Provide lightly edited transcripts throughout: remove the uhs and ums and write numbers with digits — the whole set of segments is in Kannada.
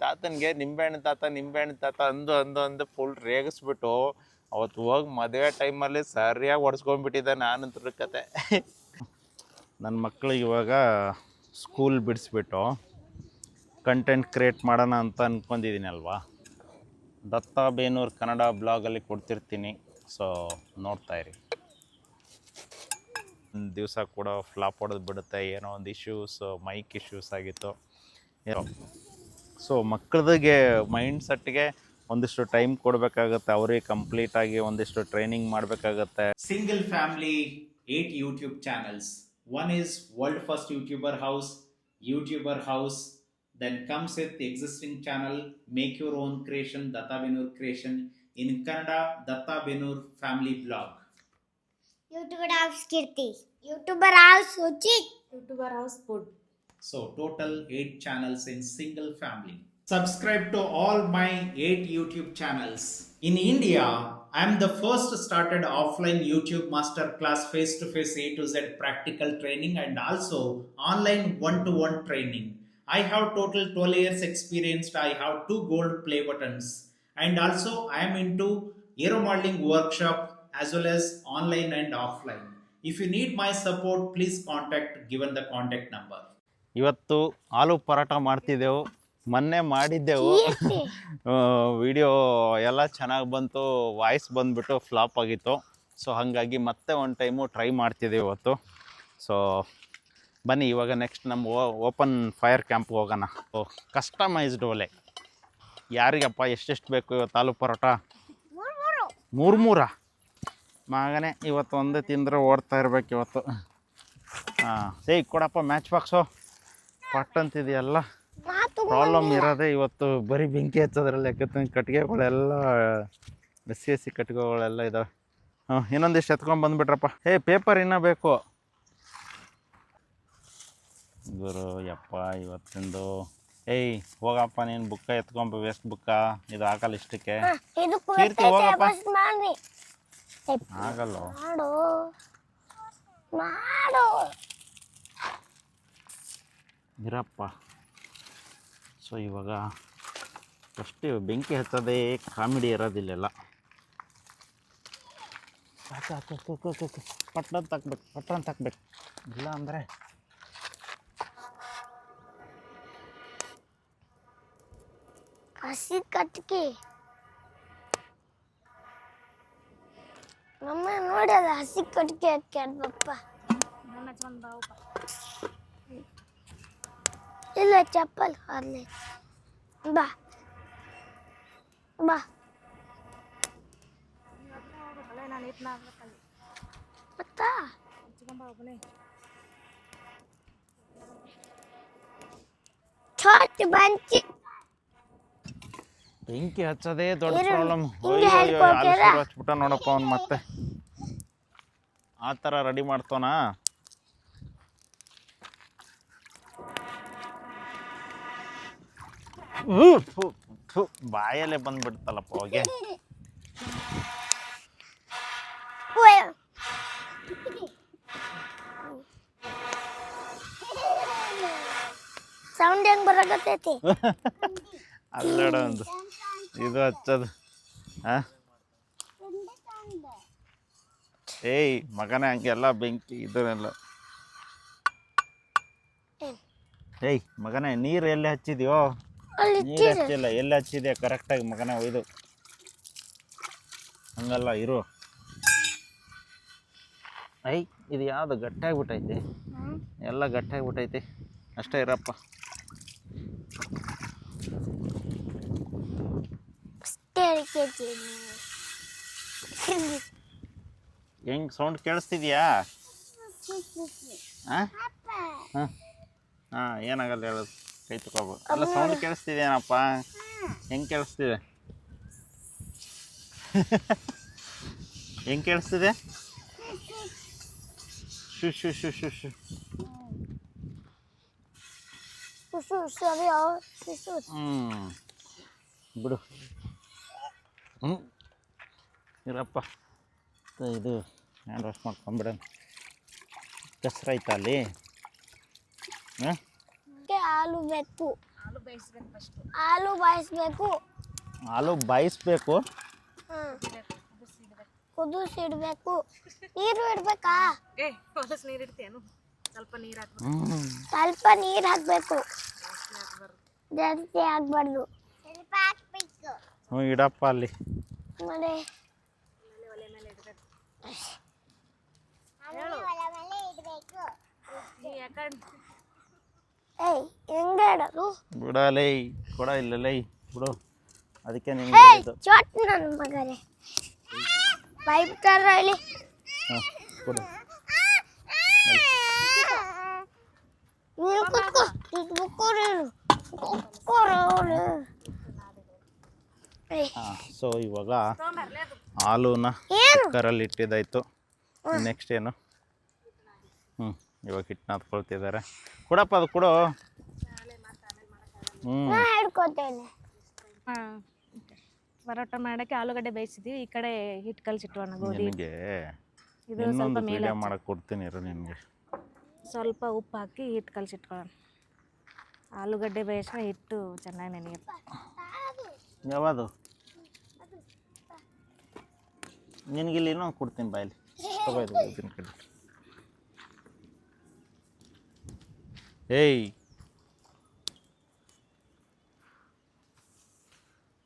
ತಾತನಿಗೆ ನಿಂಬೆಹಣ್ಣು ತಾತ ಅಂದು ಫುಲ್ ರೇಗಿಸ್ಬಿಟ್ಟು ಅವತ್ತು ಹೋಗಿ ಮದುವೆ ಟೈಮಲ್ಲಿ ಸರಿಯಾಗಿ ಹೊಡ್ಸ್ಕೊಂಡ್ಬಿಟ್ಟಿದ್ದೆ ನಾನಂತರ ಕತೆ. ನನ್ನ ಮಕ್ಳಿಗೆ ಇವಾಗ ಸ್ಕೂಲ್ ಬಿಡಿಸ್ಬಿಟ್ಟು ಕಂಟೆಂಟ್ ಕ್ರಿಯೇಟ್ ಮಾಡೋಣ ಅಂತ ಅಂದ್ಕೊಂಡಿದ್ದೀನಿ ಅಲ್ವಾ. ದತ್ತಾ ಬೇನೂರು ಕನ್ನಡ ಬ್ಲಾಗಲ್ಲಿ ಕೊಡ್ತಿರ್ತೀನಿ, ಸೊ ನೋಡ್ತಾಯಿರಿ. ಒಂದು ದಿವಸ ಕೂಡ ಫ್ಲಾಪ್ ಹೊಡೆದು ಬಿಡುತ್ತೆ, ಏನೋ ಒಂದು ಇಶ್ಯೂಸ್, ಮೈಕ್ ಇಶ್ಯೂಸ್ ಆಗಿತ್ತು. ಸೊ ಮಕ್ಕಳಿಗೆ ಮೈಂಡ್ ಸೆಟ್ಗೆ ಒಂದಿಷ್ಟು ಟೈಮ್ ಕೊಡಬೇಕಾಗತ್ತೆ, ಅವರಿಗೆ ಕಂಪ್ಲೀಟಾಗಿ ಒಂದಿಷ್ಟು ಟ್ರೈನಿಂಗ್ ಮಾಡಬೇಕಾಗತ್ತೆ. Single family, 8 YouTube channels. One is world first YouTuber house. Then comes with the existing channel, make your own creation, Datta Benur creation. In Kannada, Datta Benur family blog. YouTuber house Kirti. YouTuber house Suchit. YouTuber house Food. So total 8 channels in single family. Subscribe to all my 8 YouTube channels. In India, I am the first started offline YouTube masterclass face-to-face A to Z practical training and also online one-to-one training. I have total 12 years experience. I have 2 gold play buttons. And also I am into aero modeling workshop as well as online and offline. If you need my support, please contact given the contact number. ಇವತ್ತು ಆಲೂ ಪರಾಟ ಮಾಡ್ತಿದ್ದೆವು, ಮೊನ್ನೆ ಮಾಡಿದ್ದೆವು. ವಿಡಿಯೋ ಎಲ್ಲ ಚೆನ್ನಾಗಿ ಬಂತು, ವಾಯ್ಸ್ ಬಂದುಬಿಟ್ಟು ಫ್ಲಾಪ್ ಆಗಿತ್ತು. ಸೊ ಹಾಗಾಗಿ ಮತ್ತೆ ಒಂದು ಟೈಮು ಟ್ರೈ ಮಾಡ್ತಿದ್ದೇವೆ ಇವತ್ತು. ಸೊ ಬನ್ನಿ ಇವಾಗ ನೆಕ್ಸ್ಟ್ ನಮ್ಮ ಓಪನ್ ಫೈರ್ ಕ್ಯಾಂಪ್ಗೆ ಹೋಗೋಣ. ಕಸ್ಟಮೈಸ್ಡ್ ಒಲೆ ಯಾರಿಗಪ್ಪ ಎಷ್ಟೆಷ್ಟು ಬೇಕು ಇವತ್ತು ಆಲೂ ಪರೋಟ? 3 ಮಗನೇ ಇವತ್ತು ಒಂದೇ ತಿಂದರೆ ಓಡ್ತಾ ಇರ್ಬೇಕು ಇವತ್ತು. ಕೊಡಪ್ಪ ಮ್ಯಾಚ್ ಬಾಕ್ಸು ಪಟ್ ಅಂತಿದೆಯಲ್ಲ. ಪ್ರಾಬ್ಲಮ್ ಇರೋದೇ ಇವತ್ತು ಬರೀ ಬೆಂಕಿ ಹಚ್ಚೋದ್ರಲ್ಲಿ. ಯಾಕಂತ ಕಟ್ಟಿಗೆಗಳೆಲ್ಲ ಹಸಿ ಕಟ್ಟಿಗೆಗಳೆಲ್ಲ ಇದ್ದಾವೆ. ಇನ್ನೊಂದಿಷ್ಟು ಎತ್ಕೊಂಡ್ಬಂದ್ಬಿಟ್ರಪ್ಪ. ಪೇಪರ್ ಇನ್ನೂ ಬೇಕು ಗುರು ಯಪ್ಪ ಇವತ್ತಿಂದು. ಹೋಗಪ್ಪ ನೀನು ಬುಕ್ಕ ಎತ್ಕೊಂಬ, ವೇಸ್ಟ್ ಬುಕ್ಕ ಇದು ಆಗಲ್ಲ ಇಷ್ಟಕ್ಕೆ. ಕೀರ್ತಿ ಹೋಗಪ್ಪ. ಆಗಲ್ಲ ಇರಪ್ಪ. ಸೊ ಇವಾಗ ಫಸ್ಟ್ ಬೆಂಕಿ ಹಚ್ಚೋದೇ ಕಾಮಿಡಿ ಇರೋದಿಲ್ಲೆಲ್ಲ. ಪಟ್ಟಣ ತಾಕ್ಬೇಕು ಇಲ್ಲ ಅಂದರೆ ಹಸಿ ಕಟ್ಕಿ ನಮ್ಮ ನೋಡಲ್ಲ. ಹಸಿ ಕಟ್ಕಿ ಹಾಕ್ಯಾಡ್ಬಪ್ಪ. ಇಲ್ಲ ಚಪ್ಪಲ್ ಅಲ್ಲೇ ಬಾ ಬಾ. ಬೆಂಕಿ ಹಚ್ಚೋದೇ ದೊಡ್ಡ ಪ್ರಾಬ್ಲಮ್. ಹಚ್ಬಿಟ್ಟ ನೋಡಪ್ಪ ಅವ್ನು ಮತ್ತೆ ಆ ಥರ ರೆಡಿ ಮಾಡ್ತಾನ. ಬಾಯಲ್ಲೇ ಬಂದ್ಬಿಡ್ತಲ್ಲಪ್ಪ ಅವಾಗೆ. ಸೌಂಡ್ ಹೆಂಗ್ ಬರಕತ್ತೈತಿ? ಅಲ್ಲಡ ಒಂದು ಇದು ಹಚ್ಚೋದು. ಮಗನೇ ಹಂಗೆಲ್ಲ ಬೆಂಕಿ ಇದನ್ನೆಲ್ಲ. ಮಗನೇ ನೀರು ಎಲ್ಲಿ ಹಚ್ಚಿದ್ಯೋ? ನೀರು ಹಚ್ಚಿಲ್ಲ. ಎಲ್ಲಿ ಹಚ್ಚಿದೆ ಕರೆಕ್ಟಾಗಿ ಮಗನೇ ಒಯ್ದು. ಹಂಗಲ್ಲ ಇರು. ಇದು ಯಾವುದು ಗಟ್ಟಿಯಾಗ್ಬಿಟ್ಟೈತಿ, ಎಲ್ಲ ಗಟ್ಟಿಯಾಗ್ಬಿಟ್ಟೈತಿ. ಅಷ್ಟೇ ಇರಪ್ಪ. ಹೆಂಗ್ ಸೌಂಡ್ ಕೇಳಿಸ್ತಿದ್ಯಾ? ಏನಾಗಲ್ಲ ಹೇಳೋದು, ಕೈ ತಗೋಬೋದು. ಅಲ್ಲ ಸೌಂಡ್ ಕೇಳಿಸ್ತಿದೇನಪ್ಪ? ಹೆಂಗೆ ಕೇಳಿಸ್ತಿದೆ? ಹೆಂಗೆ ಕೇಳಿಸ್ತಿದೆ? ಶು ಶು ಶು ಶು ಶು ಬಿಡು. ಇರಪ್ಪ. ಇದು ಹ್ಯಾಂಡ್ ವಾಶ್ ಮಾಡ್ಕೊಂಬಿಡ. ಕೆಸರೈತ ಅಲ್ಲಿ. ಹಾಲು ಬೇಕು. ಹಾಲು ಬಾಯಿಸ್ಬೇಕು. ಹಾಲು ಬಾಯಿಸ್ಬೇಕು. ಕುದಿಸಿಡ್ಬೇಕು. ನೀರು ಇಡ್ಬೇಕಾ? ಸ್ವಲ್ಪ ನೀರು ಹಾಕ್ಬೇಕು. ಜಾಸ್ತಿ ಹಾಕ್ಬಾರ್ದು. ಸ್ವಲ್ಪ ಹಾಕ್ಬೇಕು. ಹ್ಞೂ ಇಡಪ್ಪ ಅಲ್ಲಿ. ಮತ್ತೆ ಏಯ್ ಹೆಂಗೆ ಇಡೋದು? ಬಿಡಲೇ ಕೊಡ ಇಲ್ಲಲೇ ಬಿಡು. ಅದಕ್ಕೆ ನಿಮ್ಗೆ ಏಯ್ ಹೇಳಿದ್ದು. ಚೋಟ್ ನನ್ನ ಮಗನೇ. ಪೈಪ್ ತರ ಇಲ್ಲಿ. ಹಾಂ ಕೊಡು. ನೀನು ಕುತ್ಕೋ. ಹಾಂ ಸೊ ಇವಾಗ ಹಾಲುನ ಏನು? ಕುಕ್ಕರಲ್ಲಿ ಇಟ್ಟಿದ್ದಾಯ್ತು. ನೆಕ್ಸ್ಟ್ ಏನು? ಇವಾಗ ಹಿಟ್ಟು ನಾದ್ಕೊಳ್ತಿದ್ದಾರೆ. ಕೊಡಪ್ಪ ಅದು ಕೊಡು. ನಾ ಹಿಡ್ಕೊತೇನೆ. ಪರೋಟ ಮಾಡಕ್ಕೆ ಆಲೂಗಡ್ಡೆ ಬೇಯಿಸಿದ್ವಿ. ಈ ಕಡೆ ಹಿಟ್ಟು ಕಲಸಿಟ್ವಣ ಗೋಧಿ. ನಿನಗೆ ಇದು ಇನ್ನೊಂದು ಸ್ವಲ್ಪ ಮೇಲೆ ವಿಡಿಯೋ ಮಾಡಕ್ಕೆ ಕೊಡ್ತೀನಿ ಇರು ನಿನಗೆ. ಸ್ವಲ್ಪ ಉಪ್ಪು ಹಾಕಿ ಹಿಟ್ಟು ಕಲಸಿಟ್ಕೊಳ್ಳೋಣ. ಆಲೂಗಡ್ಡೆ ಬೇಯಿಸ್ರೆ ಹಿಟ್ಟು ಚೆನ್ನಾಗಿ ನೆನೆಯುತ್ತೆ. ಯಾವುದು ನಿನಗಿಲ್ಲಿ ಇನ್ನೊಂದು ಕೊಡ್ತೀನಿ ಬಾಯಲ್ಲಿ ತಗೋದು ಇದನ್ನ ಕಡೆ. ಏಯ್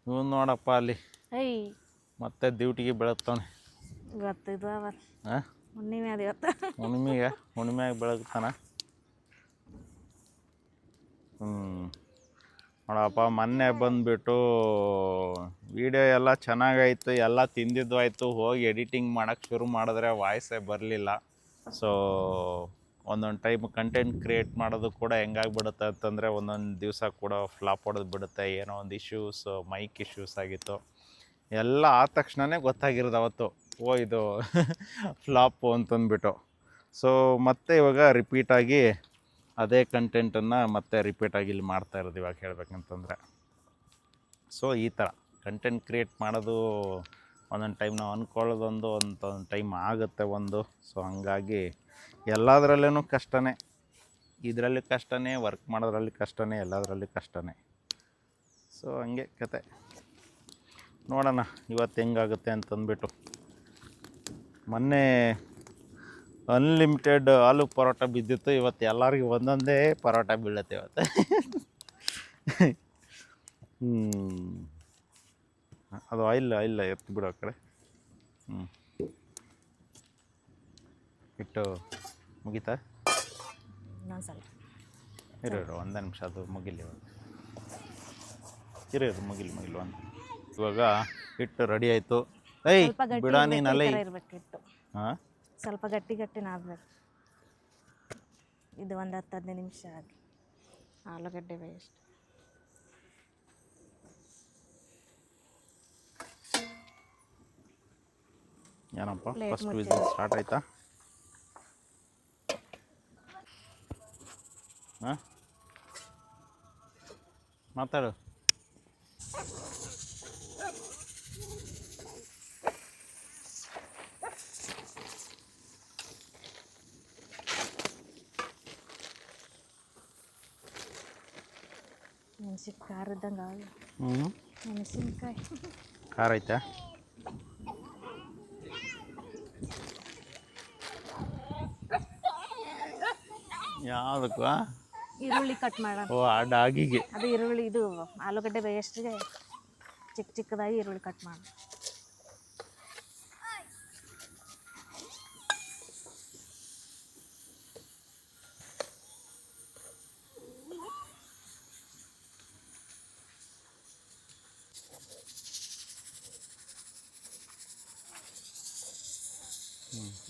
ಇವ್ ನೋಡಪ್ಪ ಅಲ್ಲಿ ಐ ಮತ್ತೆ ಡ್ಯೂಟಿಗೆ ಬೆಳಗ್ತಾನೆ. ಇವತ್ತು ಇದು ಅವ ಹಾಂ ಹುಣ್ಣಿಮೆ ಅದು ಇವತ್ತು. ಹುಣ್ಣಿಮೆಯಾಗಿ ಬೆಳಗ್ತಾನ. ನೋಡಪ್ಪ ಮೊನ್ನೆ ಬಂದುಬಿಟ್ಟು ವಿಡಿಯೋ ಎಲ್ಲ ಚೆನ್ನಾಗಾಯ್ತು, ಎಲ್ಲ ತಿಂದಿದ್ದು ಆಯಿತು. ಹೋಗಿ ಎಡಿಟಿಂಗ್ ಮಾಡೋಕ್ಕೆ ಶುರು ಮಾಡಿದ್ರೆ ವಾಯ್ಸೇ ಬರಲಿಲ್ಲ. ಸೊ ಒಂದೊಂದು ಟೈಮ್ ಕಂಟೆಂಟ್ ಕ್ರಿಯೇಟ್ ಮಾಡೋದು ಕೂಡ ಹೆಂಗಾಗ್ಬಿಡುತ್ತೆ ಅಂತಂದರೆ ಒಂದೊಂದು ದಿವಸ ಕೂಡ ಫ್ಲಾಪ್ ಹೊಡೆದು ಬಿಡುತ್ತೆ. ಏನೋ ಒಂದು ಇಶ್ಯೂಸ್, ಮೈಕ್ ಇಶ್ಯೂಸ್ ಆಗಿತ್ತು. ಎಲ್ಲ ಆದ ತಕ್ಷಣವೇ ಗೊತ್ತಾಗಿರೋದು ಅವತ್ತು, ಓ ಇದು ಫ್ಲಾಪು ಅಂತಂದ್ಬಿಟ್ಟು. ಸೊ ಮತ್ತೆ ಇವಾಗ ರಿಪೀಟಾಗಿ ಅದೇ ಕಂಟೆಂಟನ್ನು ಮತ್ತೆ ರಿಪೀಟಾಗಿ ಇಲ್ಲಿ ಮಾಡ್ತಾ ಇರೋದು ಇವಾಗ ಹೇಳ್ಬೇಕಂತಂದರೆ. ಸೊ ಈ ಥರ ಕಂಟೆಂಟ್ ಕ್ರಿಯೇಟ್ ಮಾಡೋದು ಒಂದೊಂದು ಟೈಮ್ ನಾವು ಅಂದ್ಕೊಳ್ಳೋದೊಂದು ಒಂದೊಂದು ಟೈಮ್ ಆಗುತ್ತೆ ಒಂದು. ಸೊ ಹಂಗಾಗಿ ಎಲ್ಲದರಲ್ಲೂ ಕಷ್ಟನೇ, ಇದರಲ್ಲಿ ಕಷ್ಟನೇ, ವರ್ಕ್ ಮಾಡೋದ್ರಲ್ಲಿ ಕಷ್ಟನೇ, ಎಲ್ಲದರಲ್ಲಿ ಕಷ್ಟನೇ. ಸೊ ಹಂಗೆ ಕತೆ. ನೋಡೋಣ ಇವತ್ತು ಹೆಂಗಾಗುತ್ತೆ ಅಂತಂದ್ಬಿಟ್ಟು. ಮೊನ್ನೆ ಅನ್ಲಿಮಿಟೆಡ್ ಆಲೂ ಪರೋಟ ಬಿದ್ದಿತ್ತು. ಇವತ್ತು ಎಲ್ಲರಿಗೂ ಒಂದೊಂದೇ ಪರೋಟ ಬೀಳುತ್ತೆ ಇವತ್ತು. ಅದು ಆಯಿಲ್ ಎತ್ತು ಬಿಡೋ ಕಡೆ. ಇಟ್ಟು ಮುಗೀತಾ? ಇನ್ನೊಂದು ಸ್ವಲ್ಪ ಇರು ಒಂದೇ ನಿಮಿಷ, ಅದು ಮುಗಿಲಿ ಇರು ಮುಗಿಲಿ ಒಂದು. ಇವಾಗ ಹಿಟ್ಟು ರೆಡಿ ಆಯಿತು. ಏಯ್ ಸ್ವಲ್ಪ ಗಟ್ಟಿ ಬಿಡ ನೀನಲ್ಲ. ಇರಬೇಕಿತ್ತು. ಹಾಂ ಸ್ವಲ್ಪ ಗಟ್ಟಿ ನಾದಬೇಕು. ಇದು ಒಂದು 10-15 ನಿಮಿಷ ಆಗಿ ಆಲೂಗಡ್ಡೆ ಬೇಯಿಷ್ಟು. ಏನಪ್ಪ Plate ಫಸ್ಟ್ ಮುಚ್ಚಿ. ವಿಸಿಲ್ ಸ್ಟಾರ್ಟ್ ಆಯ್ತಾ? ಹಾಂ ಮಾತಾಡು. ಮೆಣಸಿನ ಖಾರ ಇದ್ದಂಗೆ ಆಗ ಹ್ಞೂ ಮೆಣಸಿನ್ಕಾಯಿ ಖಾರ ಐತಾ? ಯಾವುದಕ್ಕೂ? ಈರುಳ್ಳಿ ಕಟ್ ಮಾಡೋಣ. ಓ ಆ ಡಾಗಿಗೆ. ಅದು ಈರುಳ್ಳಿ, ಇದು ಆಲೂಗಡ್ಡೆ ಬೇಯಷ್ಟಿಗೆ ಚಿಕ್ಕದಾಗಿ ಈರುಳ್ಳಿ ಕಟ್ ಮಾಡೋಣ.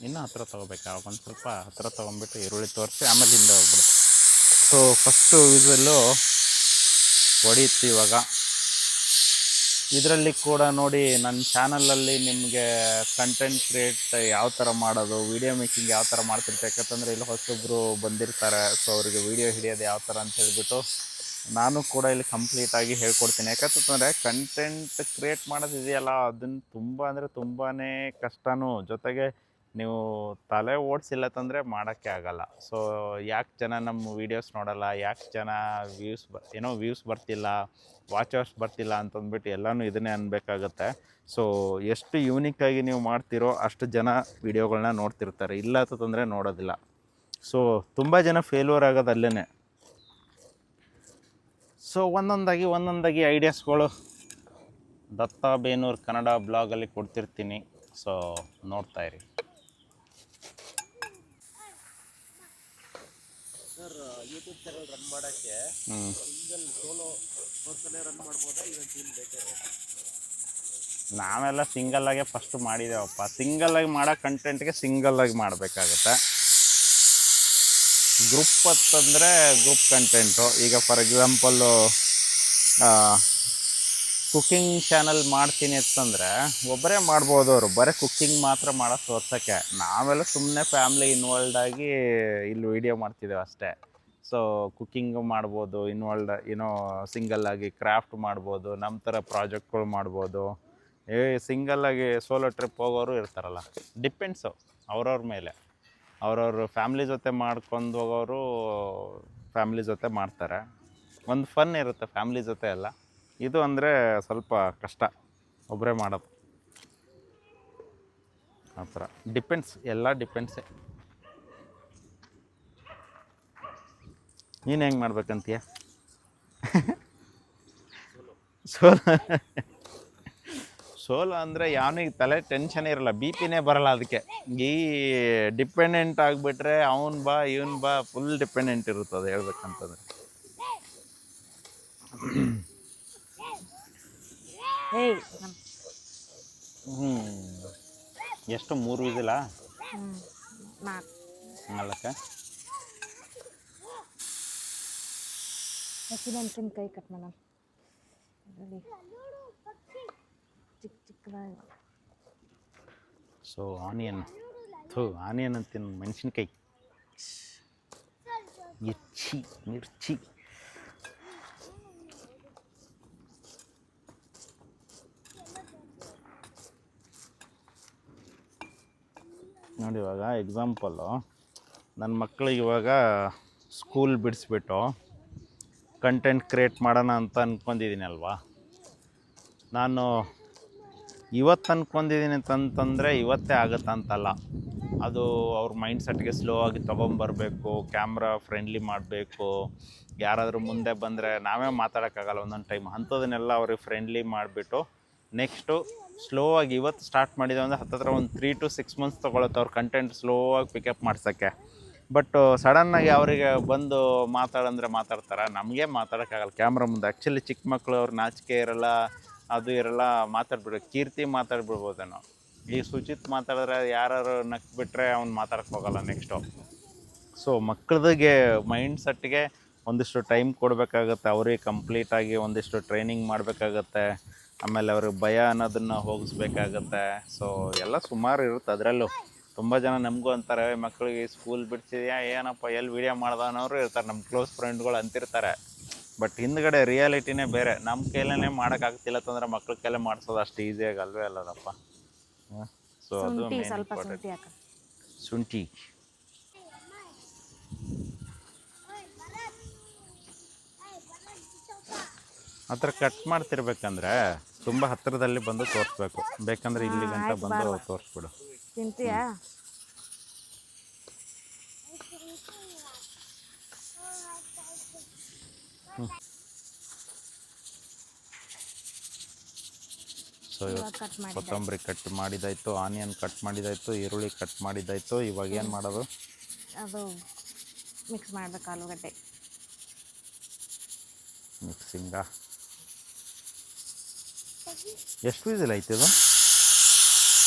ಇನ್ನೂ ಹತ್ತಿರ ತೊಗೋಬೇಕಾ? ಒಂದು ಸ್ವಲ್ಪ ಹತ್ತಿರ ತೊಗೊಂಡ್ಬಿಟ್ಟು ಈರುಳ್ಳಿ ತೋರಿಸಿ ಆಮೇಲೆ ಹಿಂದೆ ಹೋಗ್ಬಿಡು. ಸೊ ಫಸ್ಟು ವಿಸಲ್ಲು ಹೊಡೀತು. ಇವಾಗ ಇದರಲ್ಲಿ ಕೂಡ ನೋಡಿ, ನನ್ನ ಚಾನಲಲ್ಲಿ ನಿಮಗೆ ಕಂಟೆಂಟ್ ಕ್ರಿಯೇಟ್ ಯಾವ ಥರ ಮಾಡೋದು, ವೀಡಿಯೋ ಮೇಕಿಂಗ್ ಯಾವ ಥರ ಮಾಡ್ತಿರ್ತಾರೆ. ಯಾಕಂತಂದರೆ ಇಲ್ಲಿ ಹೊಸೊಬ್ಬರು ಬಂದಿರ್ತಾರೆ. ಸೊ ಅವರಿಗೆ ವೀಡಿಯೋ ಹಿಡಿಯೋದು ಯಾವ ಥರ ಅಂತ ಹೇಳಿಬಿಟ್ಟು ನಾನು ಕೂಡ ಇಲ್ಲಿ ಕಂಪ್ಲೀಟಾಗಿ ಹೇಳ್ಕೊಡ್ತೀನಿ. ಯಾಕಂತಂದರೆ ಕಂಟೆಂಟ್ ಕ್ರಿಯೇಟ್ ಮಾಡೋದಿದೆಯಲ್ಲ, ಅದನ್ನು ತುಂಬ ಅಂದರೆ ತುಂಬಾ ಕಷ್ಟನೂ, ಜೊತೆಗೆ ನೀವು ತಲೆ ಓಡಿಸಿಲ್ಲ ತಂದರೆ ಮಾಡೋಕ್ಕೆ ಆಗಲ್ಲ. ಸೊ ಯಾಕೆ ಜನ ನಮ್ಮ ವೀಡಿಯೋಸ್ ನೋಡಲ್ಲ, ಯಾಕೆ ಜನ ವ್ಯೂಸ್ ಬರ್ತಿಲ್ಲ, ವಾಚರ್ಸ್ ಬರ್ತಿಲ್ಲ ಅಂತಂದ್ಬಿಟ್ಟು ಎಲ್ಲನೂ ಇದನ್ನೇ ಅನ್ಬೇಕಾಗತ್ತೆ. ಸೊ ಎಷ್ಟು ಯೂನಿಕ್ಕಾಗಿ ನೀವು ಮಾಡ್ತೀರೋ ಅಷ್ಟು ಜನ ವೀಡಿಯೋಗಳನ್ನ ನೋಡ್ತಿರ್ತಾರೆ, ಇಲ್ಲ ಅಂತಂದರೆ ನೋಡೋದಿಲ್ಲ. ಸೊ ತುಂಬ ಜನ ಫೇಲ್ಯೂರ್ ಆಗೋದು ಅಲ್ಲೇ. ಸೊ ಒಂದೊಂದಾಗಿ ಐಡಿಯಾಸ್ಗಳು ದತ್ತ ಬೇನೂರು ಕನ್ನಡ ಬ್ಲಾಗಲ್ಲಿ ಕೊಡ್ತಿರ್ತೀನಿ. ಸೊ ನೋಡ್ತಾಯಿರಿ. ಸರ್ ಯೂಟ್ಯೂಬ್ ಚಾನಲ್ ರನ್ ಮಾಡೋಕ್ಕೆ ಸಿಂಗಲ್ ಸೋಲೋ ಪರ್ಸನೇ ರನ್ ಮಾಡ್ಬೋದಾ, ಈಗ ಟೀಮ್ ಬೇಕಾದ್ರೆ? ನಾವೆಲ್ಲ ಸಿಂಗಲ್ಲಾಗೆ ಫಸ್ಟ್ ಮಾಡಿದ್ದೇವಪ್ಪ. ಸಿಂಗಲ್ಲಾಗಿ ಮಾಡೋ ಕಂಟೆಂಟ್ಗೆ ಸಿಂಗಲ್ಲಾಗಿ ಮಾಡಬೇಕಾಗತ್ತೆ. ಗ್ರೂಪ್ ಅಂತಂದರೆ ಗ್ರೂಪ್ ಕಂಟೆಂಟು. ಈಗ ಫಾರ್ ಎಕ್ಸಾಂಪಲ್ಲು ಕುಕ್ಕಿಂಗ್ ಚಾನಲ್ ಮಾಡ್ತೀನಿ ಅಂತಂದರೆ ಒಬ್ಬರೇ ಮಾಡ್ಬೋದು, ಅವರು ಬರೀ ಕುಕ್ಕಿಂಗ್ ಮಾತ್ರ ಮಾಡೋ ತೋರ್ಸೋಕ್ಕೆ. ನಾವೆಲ್ಲ ಸುಮ್ಮನೆ ಫ್ಯಾಮ್ಲಿ ಇನ್ವಾಲ್ವ್ ಇಲ್ಲಿ ವೀಡಿಯೋ ಮಾಡ್ತಿದ್ದೇವೆ ಅಷ್ಟೇ. ಸೊ ಕುಕ್ಕಿಂಗು ಮಾಡ್ಬೋದು, ಸಿಂಗಲ್ಲಾಗಿ ಕ್ರಾಫ್ಟ್ ಮಾಡ್ಬೋದು, ನಮ್ಮ ಥರ ಪ್ರಾಜೆಕ್ಟ್ಗಳು ಮಾಡ್ಬೋದು. ಸಿಂಗಲ್ಲಾಗಿ ಸೋಲೋ ಟ್ರಿಪ್ ಹೋಗೋರು ಇರ್ತಾರಲ್ಲ, ಡಿಪೆಂಡ್ಸು ಅವ್ರವ್ರ ಮೇಲೆ. ಅವ್ರವ್ರ ಫ್ಯಾಮ್ಲಿ ಜೊತೆ ಮಾಡ್ಕೊಂಡು ಹೋಗೋರು ಫ್ಯಾಮ್ಲಿ ಜೊತೆ ಮಾಡ್ತಾರೆ. ಒಂದು ಫನ್ ಇರುತ್ತೆ ಫ್ಯಾಮ್ಲಿ ಜೊತೆ ಎಲ್ಲ. ಇದು ಅಂದರೆ ಸ್ವಲ್ಪ ಕಷ್ಟ ಒಬ್ಬರೇ ಮಾಡೋದು. ಆ ಥರ ಡಿಪೆಂಡ್ಸ್, ಎಲ್ಲ ಡಿಪೆಂಡ್ಸೇ. ನೀನು ಹೆಂಗೆ ಮಾಡ್ಬೇಕಂತೀಯ? ಸೋಲೋ ಅಂದರೆ ಯಾವನಿಗೆ ತಲೆ ಟೆನ್ಷನ್ ಇರಲ್ಲ, ಬಿ ಪಿನೇ ಬರಲ್ಲ. ಅದಕ್ಕೆ ಈ ಡಿಪೆಂಡೆಂಟ್ ಆಗಿಬಿಟ್ರೆ ಅವನು ಬಾ ಇವನು ಬಾ ಫುಲ್ ಡಿಪೆಂಡೆಂಟ್ ಇರುತ್ತದೆ ಹೇಳ್ಬೇಕಂತಂದ್ರೆ. ಎಷ್ಟು 3 ವಿಸಿಲಾ? 4 ಹಸಿಮೆಣಸಿನ್ಕಾಯಿ ಕಟ್ ಮಾಡೋಣ. ಚಿಕ್ಕದಾಗಿ. ಸೊ ಆನಿಯನ್ ಅಂತೀನಿ, ಮೆಣಸಿನ್ಕಾಯಿ, ಮಿರ್ಚಿ. ನೋಡಿ, ಇವಾಗ ಎಕ್ಸಾಂಪಲ್ಲು ನನ್ನ ಮಕ್ಕಳಿಗೆ ಇವಾಗ ಸ್ಕೂಲ್ ಬಿಡಿಸ್ಬಿಟ್ಟು ಕಂಟೆಂಟ್ ಕ್ರಿಯೇಟ್ ಮಾಡೋಣ ಅಂತ ಅಂದ್ಕೊಂಡಿದ್ದೀನಿ ಅಲ್ವಾ. ನಾನು ಇವತ್ತು ಅಂದ್ಕೊಂಡಿದ್ದೀನಿ ಅಂತಂತಂದರೆ ಇವತ್ತೇ ಆಗುತ್ತೆ ಅಂತಲ್ಲ. ಅದು ಅವ್ರ ಮೈಂಡ್ ಸೆಟ್ಗೆ ಸ್ಲೋ ಆಗಿ ತೊಗೊಂಬರ್ಬೇಕು, ಕ್ಯಾಮ್ರಾ ಫ್ರೆಂಡ್ಲಿ ಮಾಡಬೇಕು. ಯಾರಾದರೂ ಮುಂದೆ ಬಂದರೆ ನಾವೇ ಮಾತಾಡೋಕ್ಕಾಗಲ್ಲ ಒಂದೊಂದು ಟೈಮ್. ಅಂಥದನ್ನೆಲ್ಲ ಅವ್ರಿಗೆ ಫ್ರೆಂಡ್ಲಿ ಮಾಡಿಬಿಟ್ಟು ನೆಕ್ಸ್ಟು ಸ್ಲೋ ಆಗಿ ಇವತ್ತು ಸ್ಟಾರ್ಟ್ ಮಾಡಿದೆ ಅಂದರೆ ಹತ್ತತ್ರ ಒಂದು 3 to 6 months ತೊಗೊಳುತ್ತೆ ಅವ್ರ ಕಂಟೆಂಟ್ ಸ್ಲೋ ಆಗಿ ಪಿಕಪ್ ಮಾಡ್ಸೋಕ್ಕೆ. ಬಟ್ ಸಡನ್ನಾಗಿ ಅವರಿಗೆ ಬಂದು ಮಾತಾಡಂದರೆ ಮಾತಾಡ್ತಾರೆ, ನಮಗೆ ಮಾತಾಡೋಕ್ಕಾಗಲ್ಲ ಕ್ಯಾಮ್ರಾ ಮುಂದೆ. ಆ್ಯಕ್ಚುಲಿ ಚಿಕ್ಕ ಮಕ್ಕಳು ಅವ್ರ ನಾಚಿಕೆ ಇರೋಲ್ಲ, ಅದು ಇರೋಲ್ಲ, ಮಾತಾಡ್ಬಿಡು. ಕೀರ್ತಿ ಮಾತಾಡ್ಬಿಡ್ಬೋದೇನೋ. ಈ ಸುಚಿತ್ ಮಾತಾಡಿದ್ರೆ ಯಾರು ನಕ್ಬಿಟ್ರೆ ಅವ್ನು ಮಾತಾಡೋಕ್ಕೆ ಹೋಗಲ್ಲ ನೆಕ್ಸ್ಟು. ಸೊ ಮಕ್ಕಳಿಗೆ ಮೈಂಡ್ ಸೆಟ್ಗೆ ಒಂದಿಷ್ಟು ಟೈಮ್ ಕೊಡಬೇಕಾಗತ್ತೆ, ಅವ್ರಿಗೆ ಕಂಪ್ಲೀಟಾಗಿ ಒಂದಿಷ್ಟು ಟ್ರೈನಿಂಗ್ ಮಾಡಬೇಕಾಗತ್ತೆ. ಆಮೇಲೆ ಅವ್ರಿಗೆ ಭಯ ಅನ್ನೋದನ್ನು ಹೋಗಿಸ್ಬೇಕಾಗತ್ತೆ. ಸೊ ಎಲ್ಲ ಸುಮಾರು ಇರುತ್ತೆ. ಅದರಲ್ಲೂ ತುಂಬ ಜನ ನಮಗೂ ಅಂತಾರೆ, ಮಕ್ಕಳಿಗೆ ಸ್ಕೂಲ್ ಬಿಡ್ಸಿದ್ಯಾ ಏನಪ್ಪ ಎಲ್ಲಿ ವೀಡಿಯೋ ಮಾಡ್ದವನವರು ಇರ್ತಾರೆ, ನಮ್ಮ ಕ್ಲೋಸ್ ಫ್ರೆಂಡ್ಗಳು ಅಂತಿರ್ತಾರೆ. ಬಟ್ ಹಿಂದ್ಗಡೆ ರಿಯಾಲಿಟಿನೇ ಬೇರೆ. ನಮ್ಮ ಕೈಲೇ ಮಾಡೋಕ್ಕಾಗ್ತಿಲ್ಲ ಅಂತಂದ್ರೆ ಮಕ್ಳ ಕೈಲೇ ಮಾಡಿಸೋದು ಅಷ್ಟು ಈಸಿಯಾಗಿ ಅಲ್ವೇ ಅಲ್ಲದಪ್ಪ. ಸೊ ಅದು ಸ್ವಲ್ಪ ಶುಂಠಿ ಹಾಕ. ಶುಂಠಿ ಆ ಥರ ಕಟ್ ಮಾಡ್ತಿರ್ಬೇಕಂದ್ರೆ ತುಂಬ ಹತ್ತಿರದಲ್ಲಿ ಬಂದು ತೋರಿಸ್ಬೇಕು. ಬೇಕಂದ್ರೆ ಇಲ್ಲಿ ಗಂಟ ಬಂದು ತೋರಿಸ್ಬಿಡು. ತಿಂತೀಯಾ? ಸೊ ಇವತ್ತು ಕೊತ್ತಂಬರಿ ಕಟ್ ಮಾಡಿದಾಯಿತು, ಆನಿಯನ್ ಕಟ್ ಮಾಡಿದಾಯಿತು, ಈರುಳ್ಳಿ ಕಟ್ ಮಾಡಿದಾಯಿತು. ಇವಾಗ ಏನು ಮಾಡೋದು? ಅದು ಮಿಕ್ಸ್ ಮಾಡಬೇಕು, ಆಲೂಗಡ್ಡೆ ಮಿಕ್ಸಿಂಗಾ? ಎಷ್ಟು ವಿಸಿಲ್ ಐತೆ ಇದು?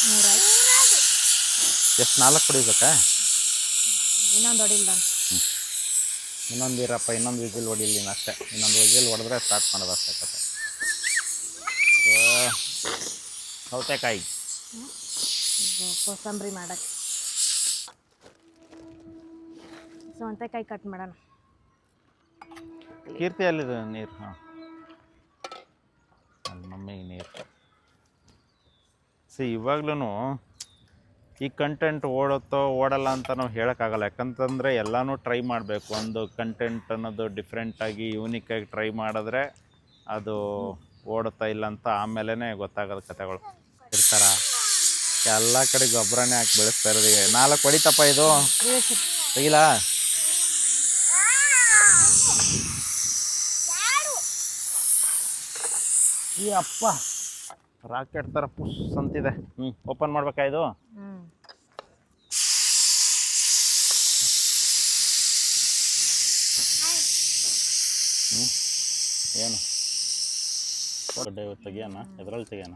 3 ಎಷ್ಟು 4 ಹೊಡಿಬೇಕಾ? ಇನ್ನೊಂದು ಹೊಡಿಲ್ಲ. ಇನ್ನೊಂದು ಇರಪ್ಪ, ಇನ್ನೊಂದು ವಿಸಿಲ್ ಹೊಡಿಲಿ ಅಷ್ಟೇ. ಇನ್ನೊಂದು ವಿಸಿಲ್ ಹೊಡೆದ್ರೆ ಸ್ಟಾರ್ಟ್ ಮಾಡೋದು ಅಷ್ಟೇ ಕತೆ. ಸೌತೆಕಾಯಿ ಕೋಸಂಬರಿ ಮಾಡೋಕ್ಕೆ ಸೌತೆಕಾಯಿ ಕಟ್ ಮಾಡೋಣ. ಕೀರ್ತಿ ಅಲ್ಲಿದೆ ನೀರು. ಹಾಂ, ಅಲ್ಲಿ ಮಮ್ಮಿಗೆ ನೀರು. ಇವಾಗ್ಲೂ ಈ ಕಂಟೆಂಟ್ ಓಡುತ್ತೋ ಓಡಲ್ಲ ಅಂತ ನಾವು ಹೇಳೋಕ್ಕಾಗಲ್ಲ. ಯಾಕಂತಂದರೆ ಎಲ್ಲನೂ ಟ್ರೈ ಮಾಡಬೇಕು. ಒಂದು ಕಂಟೆಂಟ್ ಅನ್ನೋದು ಡಿಫ್ರೆಂಟಾಗಿ ಯೂನಿಕಾಗಿ ಟ್ರೈ ಮಾಡಿದ್ರೆ ಅದು ಓಡುತ್ತಾ ಇಲ್ಲ ಅಂತ ಆಮೇಲೆ ಗೊತ್ತಾಗೋದು ಕತೆಗಳು. ಇರ್ತಾರ ಎಲ್ಲ ಕಡೆ ಗೊಬ್ಬರನೇ ಹಾಕಿ ಬೆಳೆಸ್ತಾ ಇರೋದು. 4 ಹೊಡಿತಪ್ಪ ಇದು ತೆಗಿಲ. ಈ ಅಪ್ಪ ರಾಕೆಟ್ ಥರ ಪುಷ್ ಅಂತಿದೆ. ಓಪನ್ ಮಾಡ್ಬೇಕಾ ಇದು? ಏನು ತೆಗಿಯೋಣ? ಎದ್ರಲ್ಲಿ ತೆಗಿಯೋಣ?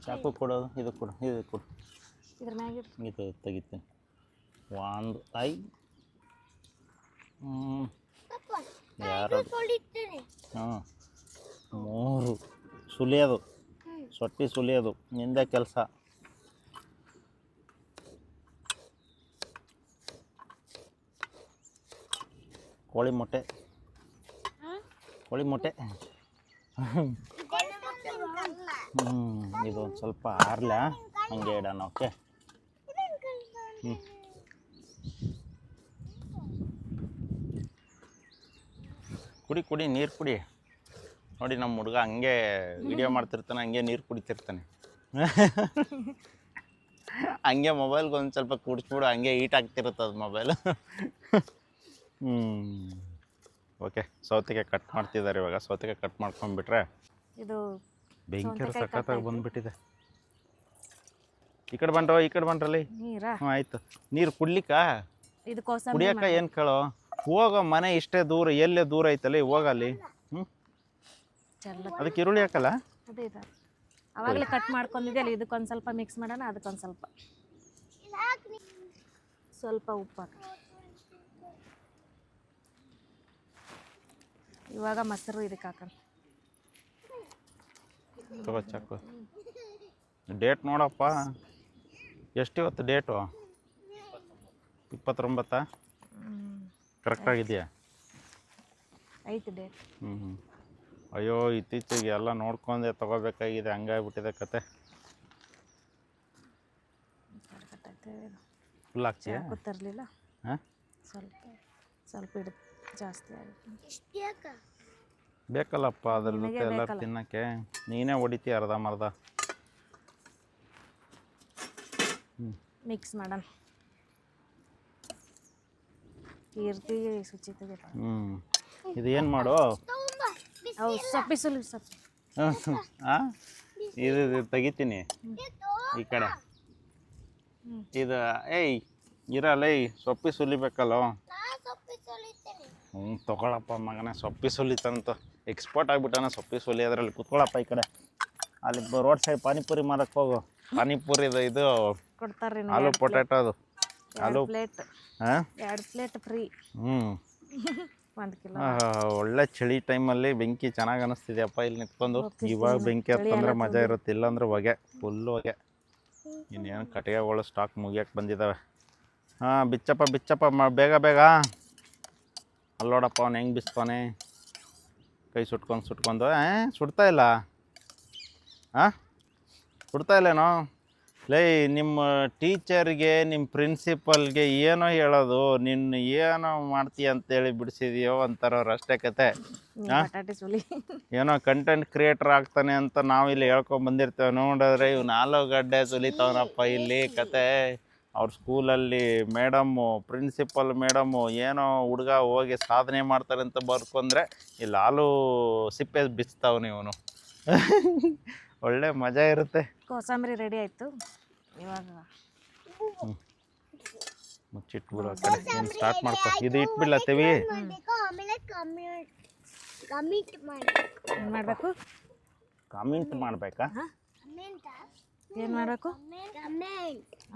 ಚಾಕು ಕೊಡೋದು, ಇದು ಕೊಡು, ಇದು ಕೊಡು, ಇದು ತೆಗಿತೀನಿ. ಒಂದು ಐ ಯಾರು? ಹಾಂ, 3 ಸುಲಿಯೋದು, ಸೊಟ್ಟಿ ಸುಲಿಯೋದು ನಿಂದೆ ಕೆಲಸ. ಕೋಳಿ ಮೊಟ್ಟೆ ಇದು ಒಂದು ಸ್ವಲ್ಪ ಆರ್ಲ ಹಂಗೆ ಇಡೋಣ. ಓಕೆ. ಕುಡಿ ನೀರು ಕುಡಿ. ನೋಡಿ ನಮ್ಮ ಹುಡುಗ ಹಂಗೆ ವಿಡಿಯೋ ಮಾಡ್ತಿರ್ತಾನೆ, ಹಂಗೆ ನೀರು ಕುಡಿತಿರ್ತಾನೆ. ಹಂಗೆ ಮೊಬೈಲ್ಗೆ ಒಂದು ಸ್ವಲ್ಪ ಕುಡಿಸ್ಬಿಡು, ಹಂಗೆ ಹೀಟ್ ಆಗ್ತಿರುತ್ತೆ ಅದು ಮೊಬೈಲ್. ಓಕೆ, ಸೌತೆಕಾಯಿ ಕಟ್ ಮಾಡ್ತಿದ್ದಾರೆ ಇವಾಗ. ಸೌತೆಕಾಯಿ ಕಟ್ ಮಾಡ್ಕೊಂಡ್ಬಿಟ್ರೆ ಇದು ಬೆಂಕಿ ಸಖತ್ತಾಗಿ ಬಂದ್ಬಿಟ್ಟಿದೆ. ಈ ಕಡೆ ಬನ್ರಲ್ಲಿ. ಹ್ಞೂ ಆಯ್ತು. ನೀರು ಕುಡ್ಲಿಕ್ಕ ಕುಡಿಯಕ್ಕ ಏನು ಕೇಳೋ? ಹೋಗೋ, ಮನೆ ಇಷ್ಟೇ ದೂರ, ಎಲ್ಲೇ ದೂರ ಐತಲ್ಲ, ಹೋಗಲ್ಲಿ. ಅದಕ್ಕೆ ಈರುಳ್ಳಿ ಹಾಕಲ್ಲ? ಅವಾಗಲೇ ಕಟ್ ಮಾಡ್ಕೊಂಡಿದ್ದೆ. ಇದಕ್ಕೊಂದು ಸ್ವಲ್ಪ ಮಿಕ್ಸ್ ಮಾಡೋಣ, ಅದಕ್ಕೊಂದು ಸ್ವಲ್ಪ ಉಪ್ಪು ಹಾಕಿ. ಇವಾಗ ಮೊಸರು ಇದಕ್ಕೆ ಹಾಕೋಣ. ತಗೋ ಚಾಕು. ಡೇಟ್ ನೋಡಪ್ಪ, ಎಷ್ಟು ಇವತ್ತು ಡೇಟು? 29. ಕರೆಕ್ಟಾಗಿದೆಯಾ? ಐತೆ ಡೇಟ್. ಅಯ್ಯೋ, ಇತ್ತೀಚೆಗೆ ಎಲ್ಲ ನೋಡ್ಕೊಂಡೆ ತಗೋಬೇಕಾಗಿದೆ, ಹಂಗಾಗ್ಬಿಟ್ಟಿದೆ ಕತೆ. ಫುಲ್ ಹಾಕ್ತೀಯಾ? ತರಲಿಲ್ಲ. ಹಾಂ, ಸ್ವಲ್ಪ ಇಡು, ಜಾಸ್ತಿ ಆಗುತ್ತೆ. ಬೇಕಲ್ಲಪ್ಪ ಅದ್ರ ಜೊತೆ ಎಲ್ಲ ತಿನ್ನಕ್ಕೆ. ನೀನೇ ಹೊಡಿತೀಯ ಅರ್ಧಂಬರ್ಧ. ಮಿಕ್ಸ್ ಮಾಡೋಣ. ಕೀರ್ತಿಗೆ ಶುಚಿತೆಗೆ. ಇದು ಏನು ಮಾಡು? ಸೊಪ್ಪಿ ಸುಲಿ ಹಾಂ, ಇದು ತೆಗಿತೀನಿ ಈ ಕಡೆ. ಇದು ಇರಲ್ಲ, ಸೊಪ್ಪಿ ಸುಲಿಬೇಕಲ್ಲೋ. ತಗೊಳಪ್ಪ ಮಗನ, ಸೊಪ್ಪಿ ಸುಲಿತಂತ ಎಕ್ಸ್ಪರ್ಟ್ ಆಗಿಬಿಟ್ಟಾನ ಸೊಪ್ಪಿ ಸುಲಿ. ಅದರಲ್ಲಿ ಕುತ್ಕೊಳ್ಳಪ್ಪ ಈ ಕಡೆ. ಅಲ್ಲಿ ರೋಡ್ ಸೈಡ್ ಪಾನಿಪುರಿ ಮಾರಕ್ಕೆ ಹೋಗು. ಪಾನಿಪುರಿದು ಇದು ಕೊಡ್ತಾರೆ, ಆಲೂ ಪೊಟ್ಯಾಟೋದು. ಆಲೂ ಪ್ಲೇಟ್. ಹಾಂ, 2 ಪ್ಲೇಟ್ ಫ್ರೀ. 1 ಕಿಲೋ. ಒಳ್ಳೆ ಚಳಿ ಟೈಮಲ್ಲಿ ಬೆಂಕಿ ಚೆನ್ನಾಗಿ ಅನಿಸ್ತಿದೆಯಪ್ಪ ಇಲ್ಲಿ ನಿಂತ್ಕೊಂಡು. ಇವಾಗ ಬೆಂಕಿ ಹತ್ತಂದ್ರೆ ಮಜಾ ಇರುತ್ತೆ, ಇಲ್ಲಾಂದ್ರೆ ಹೊಗೆ, ಫುಲ್ಲು ಹೊಗೆ. ಇನ್ನೇನು ಕಟ್ಟಿಗೆಗಳು ಸ್ಟಾಕ್ ಮುಗಿಯಕ್ಕೆ ಬಂದಿದ್ದಾವೆ. ಹಾಂ, ಬಿಚ್ಚಪ್ಪ ಬೇಗ. ಅಲ್ಲೋಡಪ್ಪ ಅವ್ನು ಹೆಂಗೆ ಬಿಸ್ತಾನೆ, ಕೈ ಸುಟ್ಕೊಂಡು. ಸುಡ್ತಾ ಇಲ್ಲ? ಹಾಂ, ಸುಡ್ತಾ ಇಲ್ಲೇನೋ? ಲೇ, ನಿಮ್ಮ ಟೀಚರ್ಗೆ, ನಿಮ್ಮ ಪ್ರಿನ್ಸಿಪಲ್ಗೆ ಏನೋ ಹೇಳೋದು, ನಿನ್ನ ಏನೋ ಮಾಡ್ತೀಯ ಅಂತೇಳಿ ಬಿಡಿಸಿದೆಯೋ ಅಂತಾರವ್ರು, ಅಷ್ಟೇ ಕತೆ. ಏನೋ ಕಂಟೆಂಟ್ ಕ್ರಿಯೇಟರ್ ಆಗ್ತಾನೆ ಅಂತ ನಾವಿಲ್ಲಿ ಹೇಳ್ಕೊಂಬಂದಿರ್ತೇವೆ. ನೋಡಿದ್ರೆ ಇವ್ನು ಆಲೂಗಡ್ಡೆ ಸುಲಿತವನಪ್ಪ ಇಲ್ಲಿ ಕತೆ. ಅವ್ರ ಸ್ಕೂಲಲ್ಲಿ ಮೇಡಮ್ಮು, ಪ್ರಿನ್ಸಿಪಲ್ ಮೇಡಮ್ಮು ಏನೋ ಹುಡುಗ ಹೋಗಿ ಸಾಧನೆ ಮಾಡ್ತಾರೆ ಅಂತ ಬರ್ಕೊಂಡ್ರೆ ಇಲ್ಲಿ ಹಾಲು ಸಿಪ್ಪೆ ಬಿಚ್ತಾವನು ಇವನು. ಒಳ್ಳೆ ಮಜಾ ಇರುತ್ತೆ. ಕೋಸಂಬರಿ ರೆಡಿ ಆಯಿತು. ಇವಾಗ ಮುಚ್ಚಿಟ್ಬಿಡು ಆ ಕಡೆ. ಏನು ಸ್ಟಾರ್ಟ್ ಮಾಡ್ಕೊ. ಇದು ಇಟ್ಬಿಡ್ಲತ್ತೀವಿ. ಏನು ಮಾಡಬೇಕು? ಕಾಮೆಂಟ್ ಮಾಡಬೇಕಾ? ಏನು ಮಾಡಬೇಕು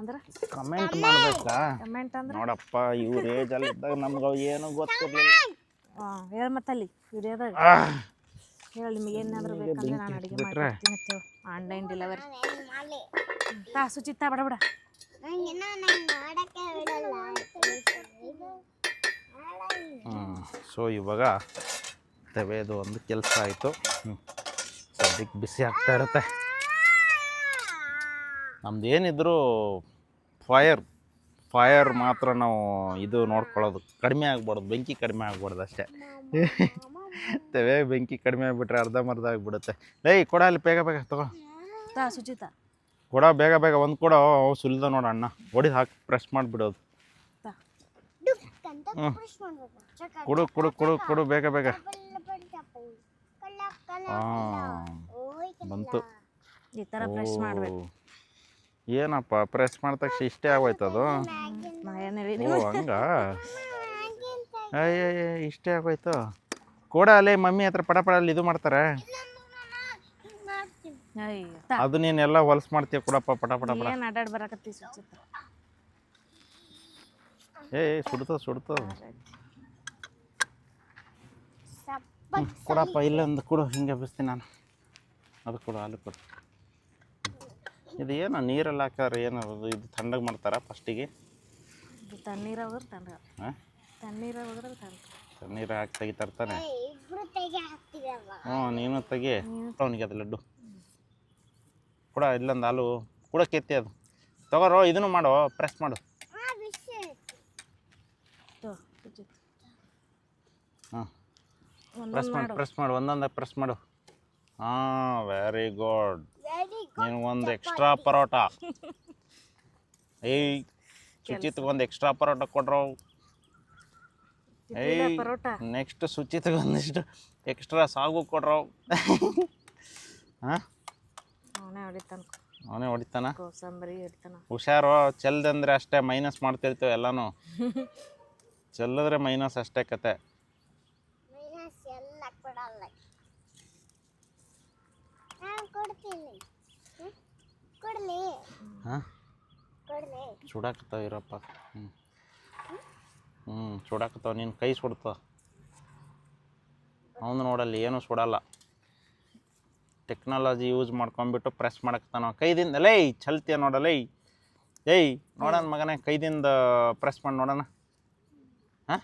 ಅಂದ್ರೆ? ಕಮೆಂಟ್ ಮಾಡಬೇಕಾ? ಕಮೆಂಟ್ ಅಂದ್ರೆ ನೋಡಪ್ಪ, ಇವ್ರ ಏಜಲ್ಲಿ ಇದ್ದಾಗ ನಮ್ಗೆ ಏನು ಗೊತ್ತಿರಲಿಲ್ಲ. ಹೇಳಿ ಮತ್ತಲ್ಲಿ ವಿಡಿಯೋದಾಗ ಹೇಳಿ, ನಿಮಗೆ ಏನಾದರೂ ಬೇಕಂದ್ರೆ ನಾನು ಅಡುಗೆ ಮಾಡ್ತೀನಿ ಅಂತೇಳಿ. Online delivery. ಸುಚಿತ್ತ ಬಡ. ಸೊ ಇವಾಗ ತವೆದು ಒಂದು ಕೆಲಸ ಆಯಿತು. ಸದ್ಯಕ್ಕೆ ಬಿಸಿ ಆಗ್ತಾ ಇರುತ್ತೆ. ನಮ್ದು ಏನಿದ್ರು ಫೈರ್ ಮಾತ್ರ ನಾವು ಇದು ನೋಡ್ಕೊಳ್ಳೋದು, ಕಡಿಮೆ ಆಗ್ಬಾರ್ದು, ಬೆಂಕಿ ಕಡಿಮೆ ಆಗ್ಬಾರ್ದು ಅಷ್ಟೇ. ತವೆ ಬೆಂಕಿ ಕಡಿಮೆ ಆಗಿಬಿಟ್ರೆ ಅರ್ಧಂಬರ್ಧ ಆಗಿಬಿಡುತ್ತೆ. ಕೊಡ ಅಲ್ಲಿ ಬೇಗ ಬೇಗ ತಗೋ, ತಾ ಸುಚಿತ ಕೊಡ ಬೇಗ ಬೇಗ ಒಂದು ಕೊಡ. ಅವು ಸುಲಿದ ನೋಡ ಅಣ್ಣ, ಹೊಡಿದು ಹಾಕಿ ಪ್ರೆಸ್ ಮಾಡಿಬಿಡೋದು. ತಾ ಕೊಡು ಕೊಡು ಕೊಡು ಕೊಡು ಬೇಗ ಬೇಗ. ಬಂತು. ಈ ಥರ ಪ್ರೆಸ್ ಮಾಡ್ಬೇಕು. ಏನಪ್ಪ ಪ್ರೆಸ್ ಮಾಡಿದ ತಕ್ಷಣ ಇಷ್ಟೇ ಆಗೋಯ್ತದು? ನಾ ಏನು ಹೇಳಿ ಓ ಹಂಗ, ಅಯ್ಯ ಇಷ್ಟೇ ಆಗೋಯ್ತು. ಕೊಡ ಅಲ್ಲಿ ಮಮ್ಮಿ ಹತ್ರ ಪಟ ಪಡ ಅಲ್ಲಿ ಇದು ಮಾಡ್ತಾರೆ. ಅಯ್ಯೋ ತಾ ಅದು ನೀನೆಲ್ಲ ಹೊಲಸು ಮಾಡ್ತೀಯ, ಕೊಡಪ್ಪ ಪಟ ಪಟ ಪಡ. ಏನು ಅಡ್ಡಾಡಿ ಬರಾಕತ್ತಿ ಸುಚಿತ. ಸುಡ್ತದ. ಕೊಡಪ್ಪ ಇಲ್ಲೊಂದು ಕೊಡು, ಹಿಂಗೆ ಎಬ್ಬಿಸ್ತೀನಿ ನಾನು. ಅದು ಕೊಡು, ಹಾಲು ಕೊಡು. ಇದು ಏನು ನೀರಲ್ಲಿ ಹಾಕಿದ್ರೆ ಏನು ಇದು ತಣ್ಣಗೆ ಮಾಡ್ತಾರ ಫಸ್ಟಿಗೆ? ತಣ್ಣೀರು ಹೋದ್ರೆ ತಣ್ಣಗೆ, ಹಾಂ ತಣ್ಣೀರು ಹೋದ್ರೆ ತಣ್ಣಗೆ. ತಣ್ಣೀರು ಹಾಕಿ ತೆಗಿತಾರ್ತಾನೆ. ಹ್ಞೂ ನೀನು ತೆಗಿ. ಅವನಿಗೆ ಅದು ಲಡ್ಡು ಕೊಡ, ಇಲ್ಲೊಂದು ಹಾಲು ಕೂಡ ಕೆತ್ತಿ. ಅದು ತಗೋರೋ, ಇದನ್ನು ಮಾಡು, ಪ್ರೆಸ್ ಮಾಡು. ಹಾಂ ಪ್ರೆಸ್ ಮಾಡು, ಒಂದೊಂದೇ ಪ್ರೆಸ್ ಮಾಡು. ಹಾಂ ವೆರಿ ಗುಡ್. ನೀನು ಒಂದು ಎಕ್ಸ್ಟ್ರಾ ಪರೋಟ. ಸುಚಿತ್ಗೆ ಒಂದು ಎಕ್ಸ್ಟ್ರಾ ಪರೋಟ ಕೊಡ್ರೋ. ಪರೋಟ ನೆಕ್ಸ್ಟ್ ಸುಚಿತ್ಗೆ ಒಂದಿಷ್ಟು ಎಕ್ಸ್ಟ್ರಾ ಸಾಗು ಕೊಡ್ರೋ. ಹಾಂ ಅವನೇ ಹೊಡಿತಾನ. ಕೋಸಂಬರಿ ಹೊಡಿತಾನ. ಹುಷಾರು, ಚೆಲ್ದಂದ್ರೆ ಅಷ್ಟೇ ಮೈನಸ್ ಮಾಡ್ತಿರ್ತೇವೆ ಎಲ್ಲನೂ. ಚೆಲ್ಲಿದ್ರೆ ಮೈನಸ್ ಅಷ್ಟೇ ಕತೆ. ಹಾಂ ಸುಡಾಕತ್ತಾವ ಇರಪ್ಪ. ಸುಡಾಕತ್ತಾವ, ನಿನ್ನ ಕೈ ಸುಡ್ತಾವ. ಅವನು ನೋಡಲ್ಲಿ ಏನೂ ಸುಡಲ್ಲ. ಟೆಕ್ನಾಲಜಿ ಯೂಸ್ ಮಾಡ್ಕೊಂಡ್ಬಿಟ್ಟು ಪ್ರೆಸ್ ಮಾಡಕ್ತಾನ ಕೈದಿಂದ. ಚಲ್ತಿಯ ನೋಡಲ್ಲ. ನೋಡೋಣ ಮಗನೇ, ಕೈದಿಂದ ಪ್ರೆಸ್ ಮಾಡಿ ನೋಡೋಣ. ಹಾಂ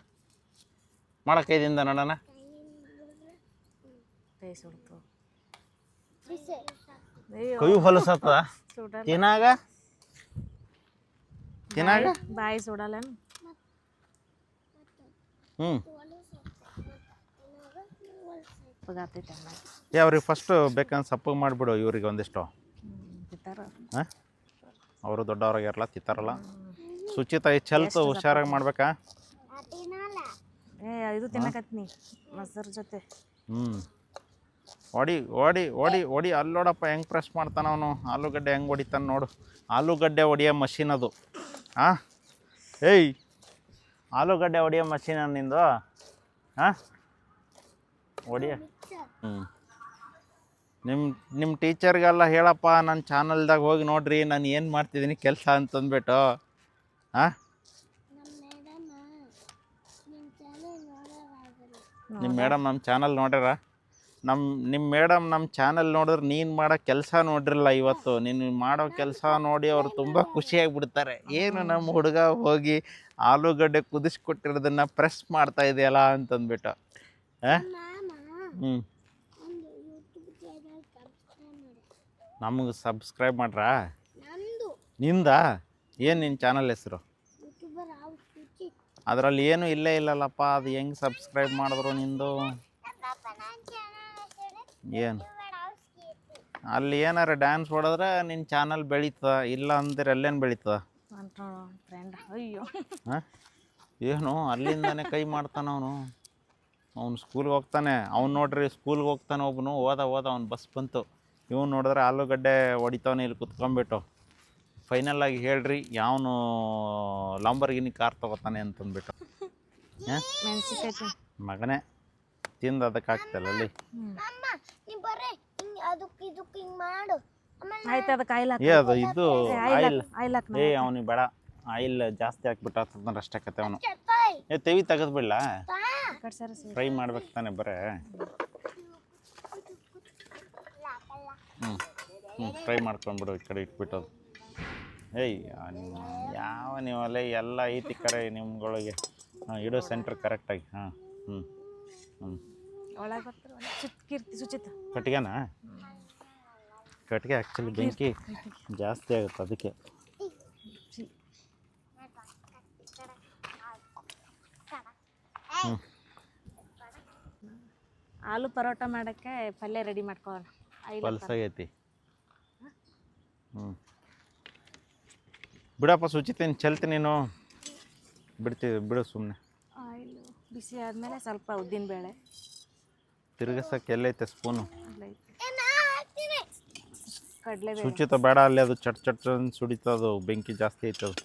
ಮಾಡ ಕೈದಿಂದ ನೋಡೋಣ. ಕೈ ಸುಡ್ತು. ಕೈ ಹೊಲಸತ್ತ ತಿನ್ನಾಗ ಬಾಯಿ ಸುಡಲ್ಲ. ಅವ್ರಿಗೆ ಫಸ್ಟ್ ಬೇಕಂದ್ರೆ ಸಪ್ಪಗೆ ಮಾಡಿಬಿಡು. ಇವ್ರಿಗೆ ಒಂದಿಷ್ಟು ಹಾಂ, ಅವರು ದೊಡ್ಡವ್ರಾಗ್ಯಾರಲ್ಲ, ತಿಂತಾರಲ್ಲ. ಸುಚಿತ ಚಲ್ತು ಹುಷಾರಾಗಿ ಮಾಡ್ಬೇಕಾ? ಇದು ತಿನ್ನಕತ್ನಿ ಮೊಸರು ಜೊತೆ. ಹೊಡಿ ಅಲ್ಲೋಡಪ್ಪ ಹೆಂಗೆ ಪ್ರೆಸ್ ಮಾಡ್ತಾನ ಅವನು. ಆಲೂಗಡ್ಡೆ ಹೆಂಗೆ ಹೊಡಿತಾನೆ ನೋಡು. ಆಲೂಗಡ್ಡೆ ಹೊಡಿಯೋ ಮಷೀನ್ ಅದು. ಹಾಂ ಆಲೂಗಡ್ಡೆ ಹೊಡಿಯೋ ಮಷೀನ್ ನಿಂದು. ಹಾಂ ಹೊಡಿಯ. ನಿಮ್ಮ ಟೀಚರ್ಗೆಲ್ಲ ಹೇಳಪ್ಪ, ನನ್ನ ಚಾನಲ್ದಾಗ ಹೋಗಿ ನೋಡ್ರಿ ನಾನು ಏನು ಮಾಡ್ತಿದ್ದೀನಿ ಕೆಲಸ ಅಂತಂದ್ಬಿಟ್ಟು. ಹಾಂ ನಿಮ್ಮ ಮೇಡಮ್ ನಮ್ಮ ಚಾನಲ್ ನೋಡ್ಯಾರ? ನಿಮ್ಮ ಮೇಡಮ್ ನಮ್ಮ ಚಾನಲ್ ನೋಡಿದ್ರೆ ನೀನು ಮಾಡೋ ಕೆಲಸ ನೋಡ್ರಿಲ್ಲ ಇವತ್ತು. ನೀನು ಮಾಡೋ ಕೆಲಸ ನೋಡಿ ಅವ್ರು ತುಂಬ ಖುಷಿಯಾಗಿಬಿಡ್ತಾರೆ. ಏನು ನಮ್ಮ ಹುಡುಗ ಹೋಗಿ ಆಲೂಗಡ್ಡೆ ಕುದಿಸ್ಕೊಟ್ಟಿರೋದನ್ನು ಪ್ರೆಸ್ ಮಾಡ್ತಾ ಇದೆಯಲ್ಲ ಅಂತಂದ್ಬಿಟ್ಟು. ನಮಗೆ ಸಬ್ಸ್ಕ್ರೈಬ್ ಮಾಡ್ರಾ? ನಿಂದ ಏನು ನಿನ್ನ ಚಾನಲ್ ಹೆಸರು? ಅದರಲ್ಲಿ ಏನೂ ಇಲ್ಲೇ ಇಲ್ಲಲ್ಲಪ್ಪ. ಅದು ಹೆಂಗೆ ಸಬ್ಸ್ಕ್ರೈಬ್ ಮಾಡಿದ್ರು ನಿಂದು? ಏನು ಅಲ್ಲಿ ಏನಾರ ಡ್ಯಾನ್ಸ್ ಹೊಡೆದ್ರೆ ನಿನ್ನ ಚಾನಲ್ ಬೆಳೀತದ, ಇಲ್ಲ ಅಂದ್ರೆ ಅಲ್ಲೇನು ಬೆಳೀತದ? ಹಾಂ ಏನು ಅಲ್ಲಿಂದಾನೆ ಕೈ ಮಾಡ್ತಾನೆ ಅವನು. ಅವ್ನು ಸ್ಕೂಲ್ಗೆ ಹೋಗ್ತಾನೆ. ಅವ್ನು ನೋಡ್ರಿ ಸ್ಕೂಲ್ಗೆ ಹೋಗ್ತಾನೆ ಒಬ್ಬನು. ಹೋದ ಅವ್ನು ಬಸ್ ಬಂತು. ಇವನು ನೋಡಿದ್ರೆ ಆಲೂಗಡ್ಡೆ ಹೊಡಿತಾವನೆ ಇಲ್ಲಿ ಕುತ್ಕೊಂಡ್ಬಿಟ್ಟು. ಫೈನಲ್ಲಾಗಿ ಹೇಳ್ರಿ ಯಾವನು ಲಾಂಬರ್ಗಿನಿ ಕಾರ್ ತೊಗೋತಾನೆ ಅಂತಂದ್ಬಿಟ್ಟು. ಮಗನೇ ತಿಂದು ಅದಕ್ಕೆ ಆಗ್ತಲ್ಲ ಅಲ್ಲಿ. ಅದು ಇದು ಆಯಿಲ್. ಅವನಿಗೆ ಬೇಡ ಆಯಿಲ್ ಜಾಸ್ತಿ ಹಾಕ್ಬಿಟ್ಟು ಆಗ್ತದ ಅಷ್ಟೇ ಕತೆ. ಅವನು ತೆವಿ ತೆಗೆದ್ಬಿಡ್ಲ, ಫ್ರೈ ಮಾಡ್ಬೇಕು ತಾನೆ ಬರೇ. ಫ್ರೈ ಮಾಡ್ಕೊಂಡ್ಬಿಡು ಈ ಕಡೆ ಇಟ್ಬಿಟ್ಟದು. ಯಾವ ನೀವಲ್ಲೇ ಎಲ್ಲ ಐತಿ ಕರೆ ನಿಮ್ಗಳಿಗೆ. ಇಡೋ ಸೆಂಟ್ರ್ ಕರೆಕ್ಟಾಗಿ. ಕಟ್ಟಿಗೆನಾ? ಕಟ್ಟಿಗೆ ಆ್ಯಕ್ಚುಲಿ ಬೆಂಕಿ ಜಾಸ್ತಿ ಆಗುತ್ತೆ ಅದಕ್ಕೆ. ಆಲೂ ಪರೋಟ ಮಾಡೋಕ್ಕೆ ಪಲ್ಯ ರೆಡಿ ಮಾಡ್ಕೊಳ್ಳೋಣ. ಪಲ್ಸಾಗೈತಿ. ಬಿಡಪ್ಪ ಸುಚಿತೇನು ಚಲ್ತಿ ನೀನು ಬಿಡು ಸುಮ್ಮನೆ. ಆಯಿಲು ಬಿಸಿ ಆದಮೇಲೆ ಸ್ವಲ್ಪ ಉದ್ದಿನಬೇಳೆ ತಿರುಗಿಸಕ್ಕೆ ಎಲ್ಲೈತೆ ಸ್ಪೂನು? ಕಡಲೆಬೇಳೆ. ಸುಚಿತ ಬೇಡ, ಅಲ್ಲಿ ಅದು ಚಟ್ ಚಟ್ ಅಂತ ಸುಡಿತದು, ಬೆಂಕಿ ಜಾಸ್ತಿ ಐತದು.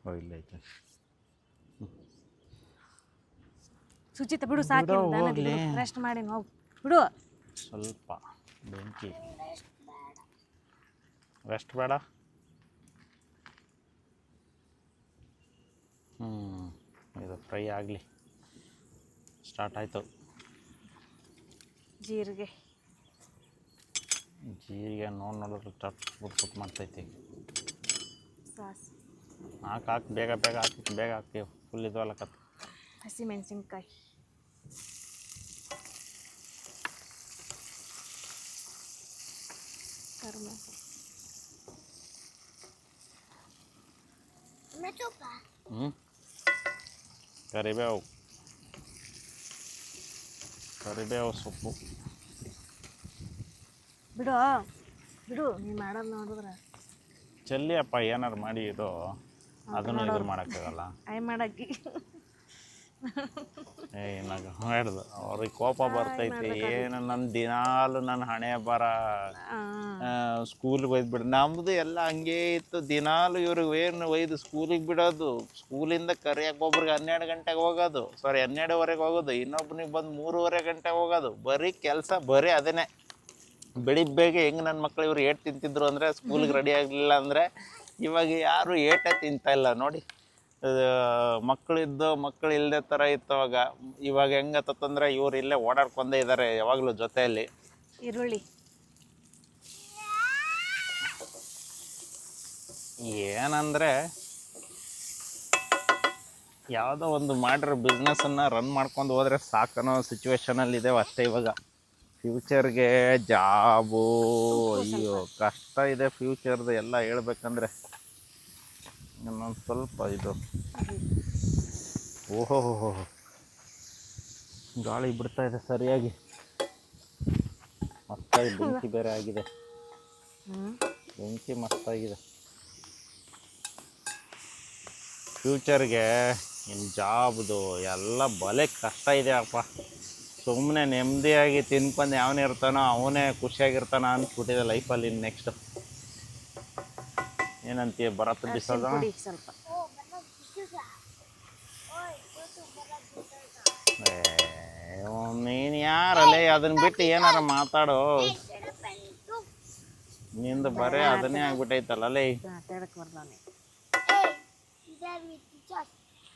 ಓ ಇಲ್ಲ ಐತೆ. ಸುಚಿತ ಬಿಡು, ಸಾಕಿ ರೆಸ್ಟ್ ಮಾಡಿ ಹೋಗು ಬಿಡು. ಸ್ವಲ್ಪ ಬೆಂಕಿ ರೆಸ್ಟ್ ಬೇಡ. ಇದು ಫ್ರೈ ಆಗಲಿ. ಸ್ಟಾರ್ಟ್ ಆಯಿತು. ಜೀರಿಗೆ ನೋಡಿದ್ರೆ ಚಟ್ ಪುಟ್ ಮಾಡ್ತೈತಿ. ಸಾಸ್ ಹಾಕಿ ಬೇಗ ಹಾಕ್ತೀವಿ. ಫುಲ್ ಇದು ಅಲ್ಲಕತ್ತು. ಹಸಿಮೆಣಸಿನ್ಕಾಯಿ, ಕರಿಬೇವು ಸೊಪ್ಪು. ಬಿಡು ನೀ ಮಾಡೋದು ನೋಡಿದ್ರೆ ಚೆಲ್ಲಿ ಅಪ್ಪ, ಏನಾರು ಮಾಡಿ ಇದು ಅದನ್ನು ಇದು ಮಾಡೋಕ್ಕಾಗಲ್ಲ. ಮಾಡಕ್ಕೆ ಏನಾಗ ಹೇಳ್ದು ಅವ್ರಿಗೆ ಕೋಪ ಬರ್ತೈತಿ. ಏನು ನನ್ನ ದಿನಾಲು ನನ್ನ ಹಣೆ ಬರ ಸ್ಕೂಲಿಗೆ ಒಯ್ದುಬಿಡು. ನಮ್ಮದು ಎಲ್ಲ ಹಂಗೇ ಇತ್ತು. ದಿನಾಲು ಇವ್ರಿಗೆ ಏನು ಒಯ್ದು ಸ್ಕೂಲಿಗೆ ಬಿಡೋದು, ಸ್ಕೂಲಿಂದ ಕರಿಯಕ್ಕೆ ಒಬ್ರಿಗೆ 12 ಗಂಟೆಗೆ ಹೋಗೋದು, 12:30 ಹೋಗೋದು, ಇನ್ನೊಬ್ಬನಿಗೆ ಬಂದು 3:30 ಗಂಟೆಗೆ ಹೋಗೋದು. ಬರೀ ಕೆಲಸ ಬರೀ ಅದನ್ನೇ. ಬೆಳಿಗ್ಗೆ ಹೆಂಗೆ ನನ್ನ ಮಕ್ಳು ಇವ್ರು ಏಟ್ ತಿಂತಿದ್ರು ಅಂದರೆ ಸ್ಕೂಲಿಗೆ ರೆಡಿ ಆಗಲಿಲ್ಲ ಅಂದರೆ, ಇವಾಗ ಯಾರು ಏಟೇ ತಿಂತಾಯಿಲ್ಲ ನೋಡಿ. ಮಕ್ಕಳು ಇಲ್ಲದೆ ಥರ ಇತ್ತು ಅವಾಗ. ಇವಾಗ ಹೆಂಗತ್ತಂದ್ರೆ ಇವ್ರು ಇಲ್ಲೇ ಓಡಾಡ್ಕೊಂಡೇ ಇದ್ದಾರೆ ಯಾವಾಗಲೂ ಜೊತೆಯಲ್ಲಿ. ಈರುಳ್ಳಿ ಏನಂದರೆ ಯಾವುದೋ ಒಂದು ಮಾಡಿರೋ ಬಿಸ್ನೆಸ್ಸನ್ನು ರನ್ ಮಾಡ್ಕೊಂಡು ಹೋದರೆ ಸಾಕನ್ನೋ ಸಿಚುವೇಶನಲ್ಲಿ ಇದ್ದೇವೆ ಅಷ್ಟೇ. ಇವಾಗ ಫ್ಯೂಚರ್ಗೆ ಜಾಬು ಅಯ್ಯೋ ಕಷ್ಟ ಇದೆ ಫ್ಯೂಚರ್ದು ಎಲ್ಲ ಹೇಳ್ಬೇಕಂದ್ರೆ. ಇನ್ನೊಂದು ಸ್ವಲ್ಪ ಇದು ಓಹೋ ಗಾಳಿ ಬಿಡ್ತಾ ಇದೆ ಸರಿಯಾಗಿ. ಮಸ್ತಾಗಿ ಬೆಂಕಿ ಬೇರೆ ಆಗಿದೆ. ಬೆಂಕಿ ಮಸ್ತಾಗಿದೆ. ಫ್ಯೂಚರ್ಗೆ ಇನ್ನು ಜಾಬ್ದು ಎಲ್ಲ ಬಲೆ ಕಷ್ಟ ಇದೆ ಅಪ್ಪ. ಸುಮ್ಮನೆ ನೆಮ್ಮದಿಯಾಗಿ ತಿನ್ಕೊಂಡು ಯಾವನಿರ್ತಾನೋ ಅವನೇ ಖುಷಿಯಾಗಿರ್ತಾನ ಅನ್ಸ್ಬಿಟ್ಟಿದೆ ಲೈಫಲ್ಲಿ. ಇನ್ನು ನೆಕ್ಸ್ಟ್ ಏನಂತೀಯ ಬರತ್ತ ಬಿಸೋದ? ಸ್ವಲ್ಪ ನೀನು ಯಾರಲ್ಲೇ ಅದನ್ನ ಬಿಟ್ಟು ಏನಾರ ಮಾತಾಡೋ. ನಿಂದು ಬರೇ ಅದನ್ನೇ ಆಗ್ಬಿಟ್ಟೈತಲ್ಲ ಅಲ್ಲೇ.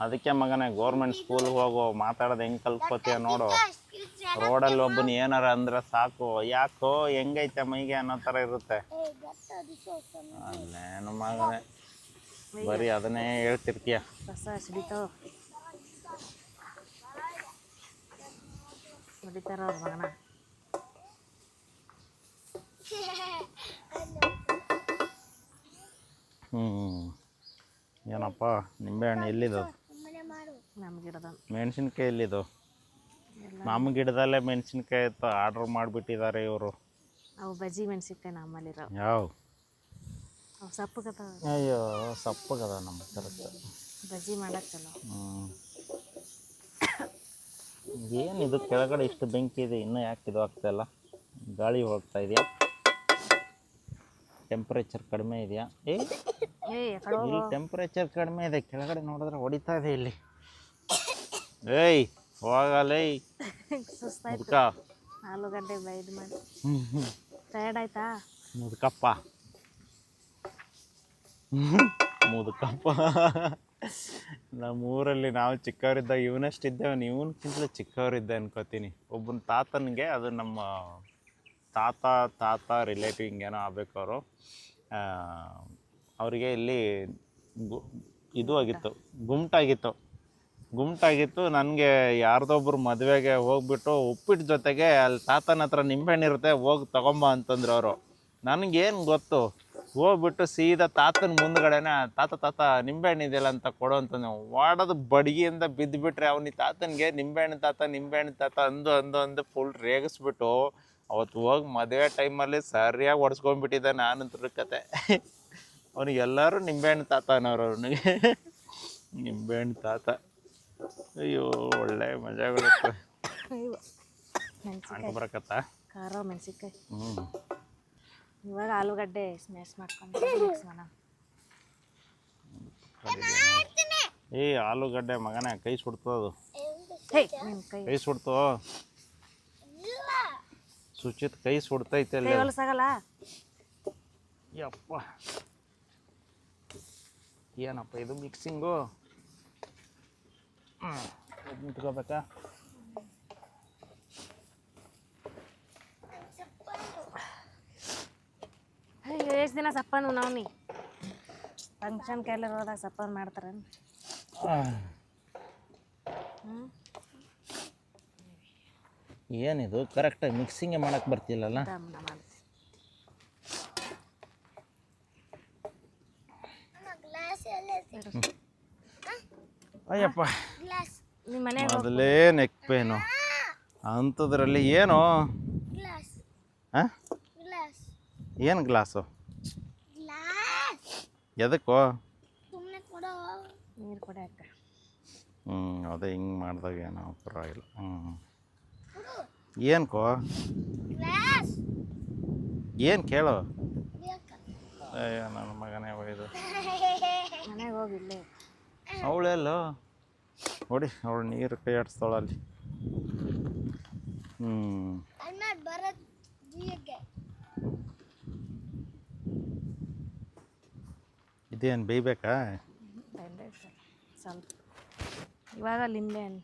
ಅದಕ್ಕೆ ಮಗನೇ ಗೌರ್ಮೆಂಟ್ ಸ್ಕೂಲ್ಗೆ ಹೋಗೋ, ಮಾತಾಡೋದು ಹೆಂಗೆ ಕಲ್ತ್ಕೋತೀಯ ನೋಡು. ರೋಡಲ್ಲಿ ಒಬ್ಬನ ಏನಾರ ಅಂದ್ರೆ ಸಾಕು, ಯಾಕೋ ಹೆಂಗೈತೆ ಮೈಗೆ ಅನ್ನೋ ಥರ ಇರುತ್ತೆ. ಅಲ್ಲೇನು ಮಗನೇ ಬರೀ ಅದನ್ನೇ ಹೇಳ್ತಿರ್ತೀಯ. ಮಗನ ಏನಪ್ಪ ನಿಂಬೆಹಣ್ಣು ಎಲ್ಲಿದು? ನಮ್ಮ ಗಿಡದ ಮೆಣಸಿನ್ಕಾಯಿ ಎಲ್ಲಿದು? ನಮ್ಮ ಗಿಡದಲ್ಲೇ ಮೆಣಸಿನ್ಕಾಯಿ ಇತ್ತು, ಆರ್ಡ್ರ್ ಮಾಡಿಬಿಟ್ಟಿದ್ದಾರೆ ಇವರು. ಅವು ಬಜ್ಜಿ ಮೆಣಸಿನ್ಕಾಯಿ ನಮ್ಮಲ್ಲಿರೋ. ಯಾವ ಅವು ಸಪ್ಪಗದ? ಅಯ್ಯೋ ಸಪ್ಪಗದ ನಮ್ಮ ಥರದ್ದು ಬಜ್ಜಿ ಮಾಡಕ್ಕೆ ಚಲೋ. ಏನಿದು ಕೆಳಗಡೆ ಇಷ್ಟು ಬೆಂಕಿ ಇದೆ, ಇನ್ನೂ ಯಾಕೆ ಇದು ಆಗ್ತಾಯಿಲ್ಲ? ಗಾಳಿ ಹೋಗ್ತಾ ಇದೆಯಾ? ಟೆಂಪ್ರೇಚರ್ ಕಡಿಮೆ ಇದೆಯಾ? ಇಲ್ಲಿ ಟೆಂಪ್ರೇಚರ್ ಕಡಿಮೆ ಇದೆ, ಕೆಳಗಡೆ ನೋಡಿದ್ರೆ ಹೊಡಿತಾ ಇದೆ ಇಲ್ಲಿ. ಏಯ್ ಹೋಗಲೇ ಸುಸ್ತಾಯ್ತು. 4 ಗಂಟೆಗೆ ಬೈದು ಮಾಡಿ ಟಯರ್ಡ್ ಆಯ್ತಾ? ಮುದುಕಪ್ಪ ನಮ್ಮೂರಲ್ಲಿ ನಾವು ಚಿಕ್ಕವರಿದ್ದಾಗ ಇವನಷ್ಟಿದ್ದೇವೆ, ಇವನ್ಕಿಂತಲೂ ಚಿಕ್ಕವರಿದ್ದೆ ಅನ್ಕೋತೀನಿ. ಒಬ್ಬನ ತಾತನಿಗೆ, ಅದು ನಮ್ಮ ತಾತ ರಿಲೇಟಿವ್ ಹಿಂಗೇನೋ ಆಗಬೇಕು ಅವರು. ಅವರಿಗೆ ಇಲ್ಲಿ ಇದು ಆಗಿತ್ತು, ಗುಮ್ಟಾಗಿತ್ತು. ನನಗೆ ಯಾರ್ದೊಬ್ರು ಮದುವೆಗೆ ಹೋಗ್ಬಿಟ್ಟು ಉಪ್ಪಿಟ್ಟು ಜೊತೆಗೆ ಅಲ್ಲಿ ತಾತನ ಹತ್ರ ನಿಂಬೆಹಣ್ಣು ಇರುತ್ತೆ, ಹೋಗಿ ತಗೊಂಬ ಅಂತಂದ್ರು ಅವರು. ನನಗೇನು ಗೊತ್ತು, ಹೋಗ್ಬಿಟ್ಟು ಸೀದಾ ತಾತನ ಮುಂದ್ಗಡೆನೆ ತಾತ ನಿಂಬೆಹಣ್ಣು ಇದೆಯಲ್ಲ ಅಂತ ಕೊಡು ಅಂತ ವಾಡೋದು ಬಡಗಿಯಿಂದ ಬಿದ್ದುಬಿಟ್ರೆ ಅವನಿಗೆ ತಾತನಿಗೆ ನಿಂಬೆಹಣ್ಣು ತಾತ ಅಂದು ಫುಲ್ ರೇಗಿಸ್ಬಿಟ್ಟು ಅವತ್ತು ಹೋಗಿ ಮದುವೆ ಟೈಮಲ್ಲಿ ಸರಿಯಾಗಿ ಹೊಡ್ಸ್ಕೊಂಡ್ಬಿಟ್ಟಿದ್ದೆ ನಾನು ಕತೆ. ಅವನಿಗೆ ಎಲ್ಲರೂ ನಿಂಬೆಹಣ್ಣು ತಾತ ಅನ್ನೋರು ಅವನಿಗೆ. ನಿಂಬೆಹಣ್ಣು ತಾತ. ಅಯ್ಯೋ ಒಳ್ಳೆ ಮಜಾಗಳು ಮೆಣಸಿನ್ಕಾಯಿ ಬರಕತ್ತ. ಖಾರ ಮೆಣಸಿನ್ಕಾಯಿ. ಹ್ಞೂ ಇವಾಗ ಆಲೂಗಡ್ಡೆ ಸ್ಮ್ಯಾಶ್ ಮಾಡ್ಕೊಂಡು ಮಿಕ್ಸ್ ಮಾಡೋಣ. ಏ ಆಲೂಗಡ್ಡೆ ಮಗನೇ ಕೈ ಸುಡ್ತದು. ಹೇ ನಿಮ್ಮ ಕೈ ಸುಡ್ತು ಸುಚಿತ್, ಕೈ ಸುಡ್ತೈತೆ ಕೈ ಹೊಲಸಾಗಲ್ಲ. ಯಪ್ಪ ಏನಪ್ಪ ಇದು ಮಿಕ್ಸಿಂಗು. ನಿಂತ್ಕೋಬೇಕಾ? ಅಯ್ಯೋ ಎಷ್ಟು ದಿನ ಸಪ್ಪನು ನಾವ್ನಿ ಫಂಕ್ಷನ್ ಕೈಲರ್ ಹೋದಾಗ ಸಪ್ಪನ್ ಮಾಡ್ತಾರೆ. ಏನಿದು ಕರೆಕ್ಟಾಗಿ ಮಿಕ್ಸಿಂಗೇ ಮಾಡಕ್ಕೆ ಬರ್ತಿಲ್ಲಲ್ಲ. ಅಯ್ಯಪ್ಪ ನಿಮ್ಮ ಮನೆ ಮೊದಲೇ ನೆಕ್ ಪೇನು ಅಂಥದ್ರಲ್ಲಿ ಏನು ಹಾಂ ಏನು ಗ್ಲಾಸು ಎದಕ್ಕೋ? ನೀರು ಕೊಡಿ ಅಕ್ಕ. ಅದೇ ಹಿಂಗೆ ಮಾಡಿದಾಗ ಏನೋ ಪರವಾಗಿಲ್ಲ. ಏನ್ಕೋ ಏನು ಕೇಳು. ಅಯ್ಯೋ ನನ್ನ ಮಗನೇ ಒಯ್ದು ಮನೆಗೆ ಹೋಗಿಲ್ಲೇ ಅವಳೆಲ್ಲೋ ನೋಡಿ ಅವಳು ನೀರು ಕೈ ಆಡಿಸ್ತಾಳಲ್ಲಿ. ಇದೇನು ಬೇಯ್ಬೇಕಾ? ಸ್ವಲ್ಪ ಇವಾಗ ಲಿಂಬೆ ಹಣ್ಣು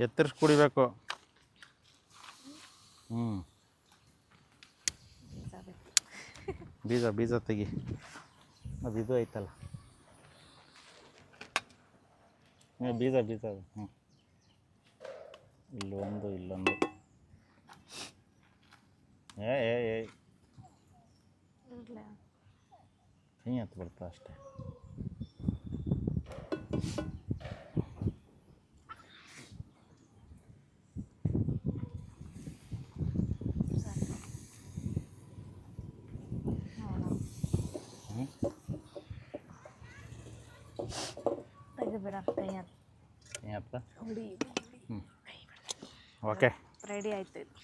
ಎತ್ತರಿಸಿ ಕುಡಿಬೇಕು. ಬೀಜ ತೆಗಿ. ಅದು ಇದು ಐತಲ್ಲ ಬೀಜ ಅದು. ಇಲ್ಲೊಂದು ಏ ಹಿಂಗೆ ಹತ್ತು ಬಿಡ್ತಾ ಅಷ್ಟೇ. ತೆಗಿಬಿಡ ಕೈ ಏನಪ್ಪ? ಹುಡಿ. ಓಕೆ ರೆಡಿ ಆಯ್ತು ಇದು.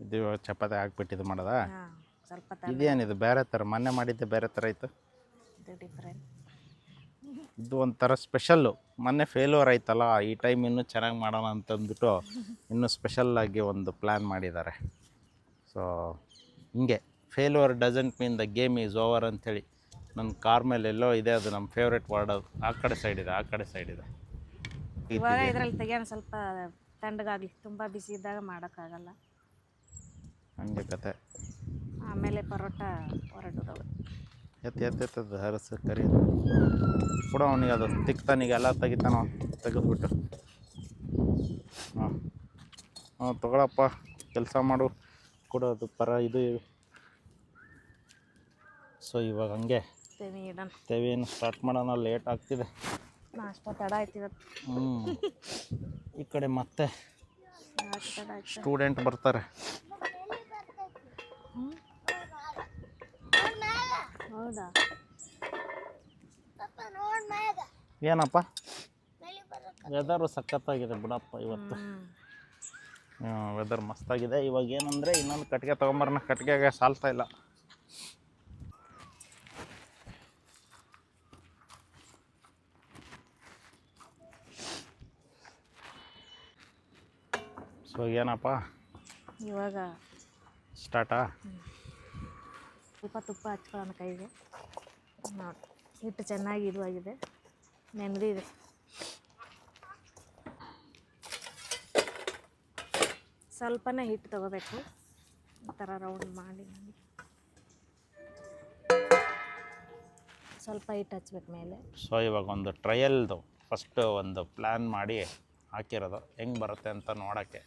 ಇದು ಚಪಾತಿ ಹಾಕ್ಬಿಟ್ಟಿದ್ದು ಮಾಡೋದಾ? ಹಾಂ ಸ್ವಲ್ಪ ಇದೇನಿದು ಬೇರೆ ಥರ? ಮೊನ್ನೆ ಮಾಡಿದ್ದೆ ಬೇರೆ ಥರ ಆಯಿತು. ಇದು ಡಿಫ್ರೆಂಟ್. ಇದು ಒಂಥರ ಸ್ಪೆಷಲ್ಲು. ಮೊನ್ನೆ ಫೇಲ್ಯೂರ್ ಆಯ್ತಲ್ಲ, ಈ ಟೈಮ್ ಇನ್ನೂ ಚೆನ್ನಾಗಿ ಮಾಡೋಣ ಅಂತಂದ್ಬಿಟ್ಟು ಇನ್ನೂ ಸ್ಪೆಷಲ್ಲಾಗಿ ಒಂದು ಪ್ಲ್ಯಾನ್ ಮಾಡಿದ್ದಾರೆ. ಸೊ ಹಿಂಗೆ failure doesn't mean the game is over ಅಂಥೇಳಿ ನನ್ನ ಕಾರ್ ಮೇಲೆ ಎಲ್ಲೋ ಇದೆ, ಅದು ನಮ್ಮ ಫೇವ್ರೇಟ್ ವರ್ಡ್. ಅದು ಆ ಕಡೆ ಸೈಡ್ ಇದೆ. ಇವಾಗ ಇದರಲ್ಲಿ ತೆಗಿಯೋಣ ಸ್ವಲ್ಪ ತಣ್ಣಗಾಗಲಿ. ತುಂಬ ಬಿಸಿ ಇದ್ದಾಗ ಮಾಡೋಕ್ಕಾಗಲ್ಲ. ಹಂಗೆ ಕತೆ. ಆಮೇಲೆ ಪರೋಟ ಹೊರಟೋದವು. ಎತ್ತದ ಹರಸು ಕರಿಯೋದು ಕೊಡು ಅವನಿಗೆ. ಅದು ತಿಕ್ತಾನಿಗೆ ಎಲ್ಲ ತೆಗಿತಾನೋ ತೆಗೆದ್ಬಿಟ್ಟು. ಹಾಂ ತಗೊಳಪ್ಪ, ಕೆಲಸ ಮಾಡು, ಕೊಡೋದು ಇದು. ಸೊ ಇವಾಗ ಹಂಗೆ ತೆವಿಯನ್ನು ಸ್ಟಾರ್ಟ್ ಮಾಡೋಣ. ಲೇಟ್ ಆಗ್ತಿದೆ, ನಾಷ್ಟ ತಡ ಆಯ್ತು ಇವತ್ತು. ಈ ಕಡೆ ಮತ್ತೆ ಸ್ಟೂಡೆಂಟ್ ಬರ್ತಾರೆ. ಹೌದಾ? ಏನಪ್ಪ ವೆದರು ಸಖತ್ತಾಗಿದೆ ಬಿಡಪ್ಪ ಇವತ್ತು. ವೆದರ್ ಮಸ್ತಾಗಿದೆ. ಇವಾಗ ಏನಂದರೆ ಇನ್ನೊಂದು ಕಟ್ಟಿಗೆ ತೊಗೊಂಬರೋಣ. ಕಟ್ಟಿಗೆಗೆ ಸಾಲ್ತಾ ಇಲ್ಲ. ಸೊ ಏನಪ್ಪ ಇವಾಗ ಸ್ಟಾರ್ಟಾ? ಸ್ವಲ್ಪ ತುಪ್ಪ ಹಚ್ಕೊಳ್ಳೋಣ ಕೈಗೆ. ನೋಡಿ ಹಿಟ್ಟು ಚೆನ್ನಾಗಿ ಇದು ಆಗಿದೆ, ನೆನೆದಿದೆ. ಸ್ವಲ್ಪನೇ ಹಿಟ್ಟು ತಗೋಬೇಕು. ಈ ಥರ ರೌಂಡ್ ಮಾಡಿ ಸ್ವಲ್ಪ ಹಿಟ್ಟು ಹಚ್ಬೇಕು ಮೇಲೆ. ಸೊ ಇವಾಗ ಒಂದು ಟ್ರಯಲ್ದು ಫಸ್ಟು ಒಂದು ಪ್ಲ್ಯಾನ್ ಮಾಡಿ ಹಾಕಿರೋದು ಹೆಂಗೆ ಬರುತ್ತೆ ಅಂತ ನೋಡೋಕ್ಕೆ.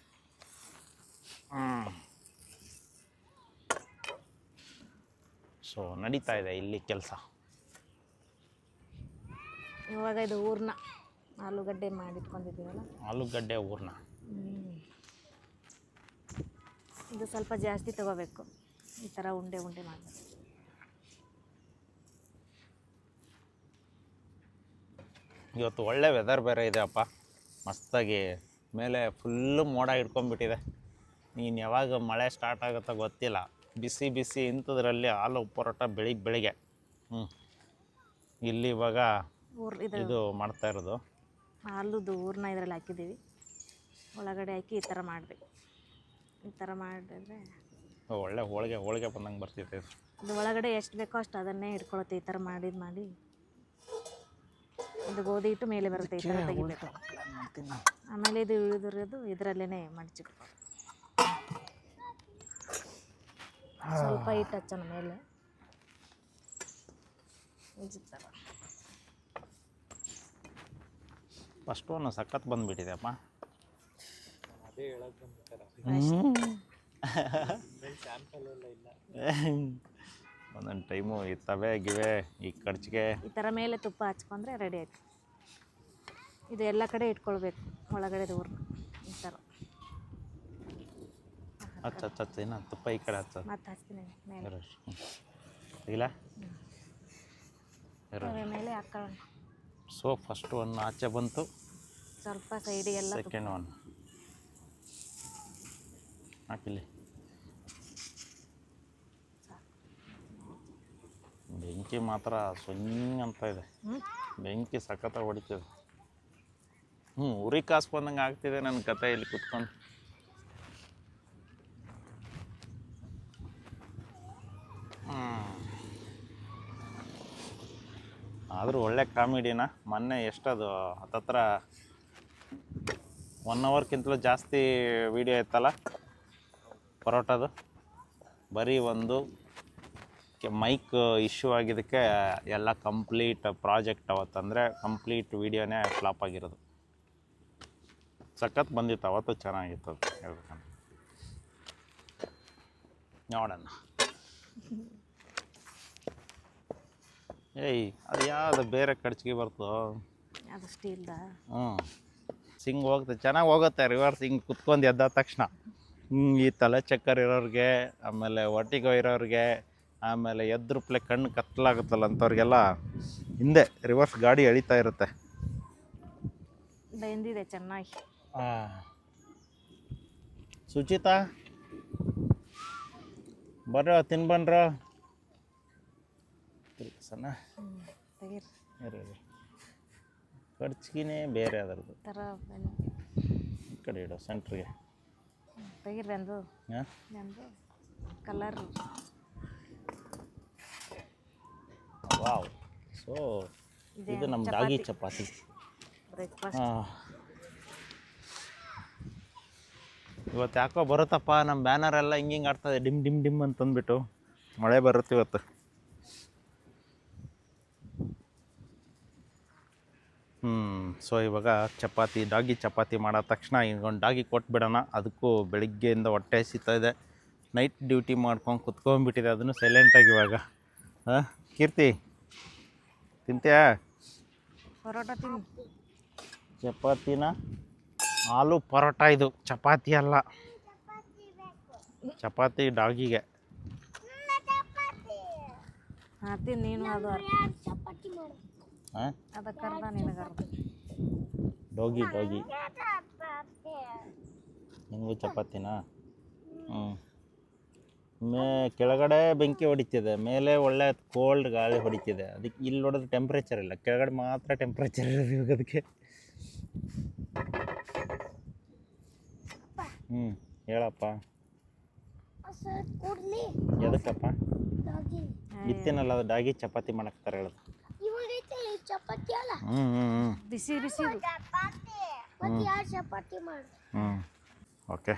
ಸೊ ನಡೀತಾ ಇದೆ ಇಲ್ಲಿ ಕೆಲಸ. ಇವಾಗ ಇದು ಹೂರ್ಣ ಆಲೂಗಡ್ಡೆ ಮಾಡಿಟ್ಕೊಂಡಿದ್ದೀವಲ್ಲ, ಆಲೂಗಡ್ಡೆ ಹೂರ್ಣ. ಇದು ಸ್ವಲ್ಪ ಜಾಸ್ತಿ ತಗೋಬೇಕು. ಈ ಥರ ಉಂಡೆ ಉಂಡೆ ಮಾಡಬೇಕು. ಇವತ್ತು ಒಳ್ಳೆ ವೆದರ್ ಬೇರೆ ಇದೆ ಅಪ್ಪ, ಮಸ್ತಾಗಿ. ಮೇಲೆ ಫುಲ್ಲು ಮೋಡ ಹಿಡ್ಕೊಂಡ್ಬಿಟ್ಟಿದೆ. ನೀನು ಯಾವಾಗ ಮಳೆ ಸ್ಟಾರ್ಟ್ ಆಗುತ್ತೋ ಗೊತ್ತಿಲ್ಲ. ಬಿಸಿ ಬಿಸಿ ಇಂಥದ್ರಲ್ಲಿ ಆಲೂ ಪರೋಟ ಬೆಳಿಗ್ಗೆ. ಇಲ್ಲಿ ಇವಾಗ ಇದು ಮಾಡ್ತಾ ಇರೋದು ಆಲೂದು ಹೂರ್ಣ ಇದರಲ್ಲಿ ಹಾಕಿದ್ದೀವಿ. ಒಳಗಡೆ ಹಾಕಿ ಈ ಥರ ಮಾಡಬೇಕು. ಈ ಥರ ಮಾಡಿದ್ರೆ ಒಳ್ಳೆ ಹೋಳಿಗೆ ಬಂದಂಗೆ ಬರ್ತಿದೆ. ಇದು ಒಳಗಡೆ ಎಷ್ಟು ಬೇಕೋ ಅಷ್ಟು ಅದನ್ನೇ ಇಟ್ಕೊಳುತ್ತೆ. ಈ ಥರ ಮಾಡಿ ಇದು ಗೋಧಿ ಹಿಟ್ಟು ಮೇಲೆ ಬರುತ್ತೆ. ಈ ಥರ ತೆಗಿಬೇಕು. ಆಮೇಲೆ ಇದು ಇಳಿದಿರೋದು ಇದರಲ್ಲೇ ಮಡಚಿಟ್ಕೊಳ್ಳೋದು. ಸ್ವಲ್ಪ ಹಿಟ್ಟು ಹಚ್ಚೋಣ ಮೇಲೆ. ಫಸ್ಟ್ ಒನ್ ಸಖತ್ ಬಂದುಬಿಟ್ಟಿದೆ ಅಪ್ಪ. ಅದೇ ಹೇಳಕ್ ಬಂದ್ಬಿಟ್ಟಾರ ಸ್ಯಾಂಪಲ್ ಎಲ್ಲ ಇಲ್ಲ. ಒಂದೊಂದು ಟೈಮು ಈ ತವೆ ಗಿವೆ ಈ ಕಡ್ಚಿಗೆ ಈ ಥರ ಮೇಲೆ ತುಪ್ಪ ಹಚ್ಕೊಂಡ್ರೆ ರೆಡಿ ಆಯ್ತು. ಇದು ಎಲ್ಲ ಕಡೆ ಇಟ್ಕೊಳ್ಬೇಕು ಒಳಗಡೆ ಹೂರ್ಣ ಈ ಥರ. ಹಚ್ಚ ಇನ್ನು ತುಪ್ಪ ಈ ಕಡೆ ಹಚ್ಚ ಮತ್ತೆ ಹಚ್ತೀನಿ ಮೇಲೆ. ಇಲ್ಲ ಮೇಲೆ ಹಾಕೊಳ್ಳೋಣ. ಸೊ ಫಸ್ಟ್ ಒನ್ ಆಚೆ ಬಂತು, ಸ್ವಲ್ಪ ಸೈಡಿಗೆಲ್ಲ ಸೆಕೆಂಡ್ ಒನ್ ಹಾಕಿಲ್ಲಿ. ಬೆಂಕಿ ಮಾತ್ರ ಸೊಂಗ್ ಅಂತ ಇದೆ. ಬೆಂಕಿ ಸಖತ್ತಾಗಿ ಹೊಡಿತಿದೆ. ಉರಿ ಕಾಸು ಬಂದಂಗೆ ಆಗ್ತಿದೆ ನನ್ನ ಕತೆ ಇಲ್ಲಿ ಕುತ್ಕೊಂಡು. ಆದರೂ ಒಳ್ಳೆ ಕಾಮಿಡಿನ. ಮೊನ್ನೆ ಎಷ್ಟದು ಹತ್ತತ್ರ 1 ಅವರ್ಕ್ಕಿಂತಲೂ ಜಾಸ್ತಿ ವೀಡಿಯೋ ಇತ್ತಲ್ಲ ಪರೋಟದು. ಬರೀ ಒಂದು ಮೈಕ್ ಇಶ್ಯೂ ಆಗಿದ್ದಕ್ಕೆ ಎಲ್ಲ ಕಂಪ್ಲೀಟ್ ಪ್ರಾಜೆಕ್ಟ್ ಅವತ್ತಂದರೆ ಕಂಪ್ಲೀಟ್ ವೀಡಿಯೋನೇ ಫ್ಲಾಪ್ ಆಗಿರೋದು. ಸಖತ್ ಬಂದಿತ್ತು ಅವತ್ತು, ಚೆನ್ನಾಗಿತ್ತು ಅದು ಹೇಳ್ಬೇಕಂದ್ರೆ. ನೋಡೋಣ. ಏಯ್ ಅದು ಯಾವುದು ಬೇರೆ ಕಡ್ಚಿಗೆ ಬರ್ತೋ ಅದು ಸ್ಟೀಲ್ದ. ಹಿಂಗೆ ಹೋಗುತ್ತೆ, ಚೆನ್ನಾಗಿ ಹೋಗುತ್ತೆ ರಿವರ್ಸ್. ಹಿಂಗೆ ಕುತ್ಕೊಂಡು ಎದ್ದ ತಕ್ಷಣ ಈ ತಲೆ ಚಕ್ಕರ್ ಇರೋರಿಗೆ, ಆಮೇಲೆ ಒಟ್ಟಿಗೆ ಇರೋರಿಗೆ, ಆಮೇಲೆ ಎದ್ರುಪ್ಲೆ ಕಣ್ಣು ಕತ್ತಲಾಗುತ್ತಲ್ಲ ಅಂಥವ್ರಿಗೆಲ್ಲ ಹಿಂದೆ ರಿವರ್ಸ್ ಗಾಡಿ ಎಳಿತಾ ಇರುತ್ತೆ. ಬೆಂದಿದೆ ಚೆನ್ನಾಗಿ. ಸುಚಿತಾ ಬರ್ರ ತಿನ್ಬನ್ರ. ಸಣ್ಣ ಖರ್ಚಿಗೆ ಬೇರೆ ಅದರದ್ದು ಥರ ಈ ಕಡೆ ಇಡೋ ಸೆಂಟ್ರಿಗೆ ತೆಗಿರಿ. ಅಂದು ಕಲರ್. ವಾವ್. ಸೊ ಇದು ನಮ್ಮ ಡಾಗಿ ಚಪಾತಿ ಬ್ರೇಕ್ಫಾಸ್ಟ್. ಇವತ್ತು ಯಾಕೋ ಬರುತ್ತಪ್ಪ ನಮ್ಮ ಬ್ಯಾನರ್ ಎಲ್ಲ ಹಿಂಗೆ ಆಡ್ತದೆ ಡಿಮ್ ಡಿಮ್ ಡಿಮ್ ಅಂತಂದ್ಬಿಟ್ಟು. ಮಳೆ ಬರುತ್ತೆ ಇವತ್ತು. ಸೊ ಇವಾಗ ಚಪಾತಿ, ಡಾಗಿ ಚಪಾತಿ ಮಾಡೋ ತಕ್ಷಣ ಒಂದು ಡಾಗಿ ಕೊಟ್ಬಿಡೋಣ. ಅದಕ್ಕೂ ಬೆಳಿಗ್ಗೆಯಿಂದ ಹೊಟ್ಟೆ ಹಸಿತಾ ಇದೆ. ನೈಟ್ ಡ್ಯೂಟಿ ಮಾಡ್ಕೊಂಡು ಕುತ್ಕೊಂಡ್ಬಿಟ್ಟಿದೆ, ಅದನ್ನು ಸೈಲೆಂಟಾಗಿ ಇವಾಗ. ಕೀರ್ತಿ ತಿಂತೀಯಾ ಪರೋಟ? ತಿನ್. ಚಪಾತಿನ ಆಲೂ ಪರೋಟ. ಇದು ಚಪಾತಿ ಅಲ್ಲ, ಚಪಾತಿ ಡಾಗಿಗೆ. ತಿನ್ ನೀನು. ಅದು ಹಾಂ ಅದಕ್ಕರ್ಧ ನಿನಗರ್ಧ. ಡೋಗಿ ನಿಮಗೂ ಚಪಾತಿನಾ? ಕೆಳಗಡೆ ಬೆಂಕಿ ಹೊಡಿತಿದೆ, ಮೇಲೆ ಒಳ್ಳೆ ಕೋಲ್ಡ್ ಗಾಳಿ ಹೊಡಿತಿದೆ. ಅದಕ್ಕೆ ಇಲ್ಲಿ ನೋಡಿದ್ರೆ ಟೆಂಪ್ರೇಚರ್ ಇಲ್ಲ, ಕೆಳಗಡೆ ಮಾತ್ರ ಟೆಂಪ್ರೇಚರ್ ಇರೋದು ಇವಾಗ ಅದಕ್ಕೆ. ಹೇಳಪ್ಪ. ಎದಕ್ಕಪ್ಪ? ಇತ್ತಿನಲ್ಲ ಅದು ಡಾಗಿ ಚಪಾತಿ ಮಾಡಕ್ತಾರೆ ಹೇಳೋದು. ಬಿಸಿ ಬಿಸಿ. ಓಕೆ.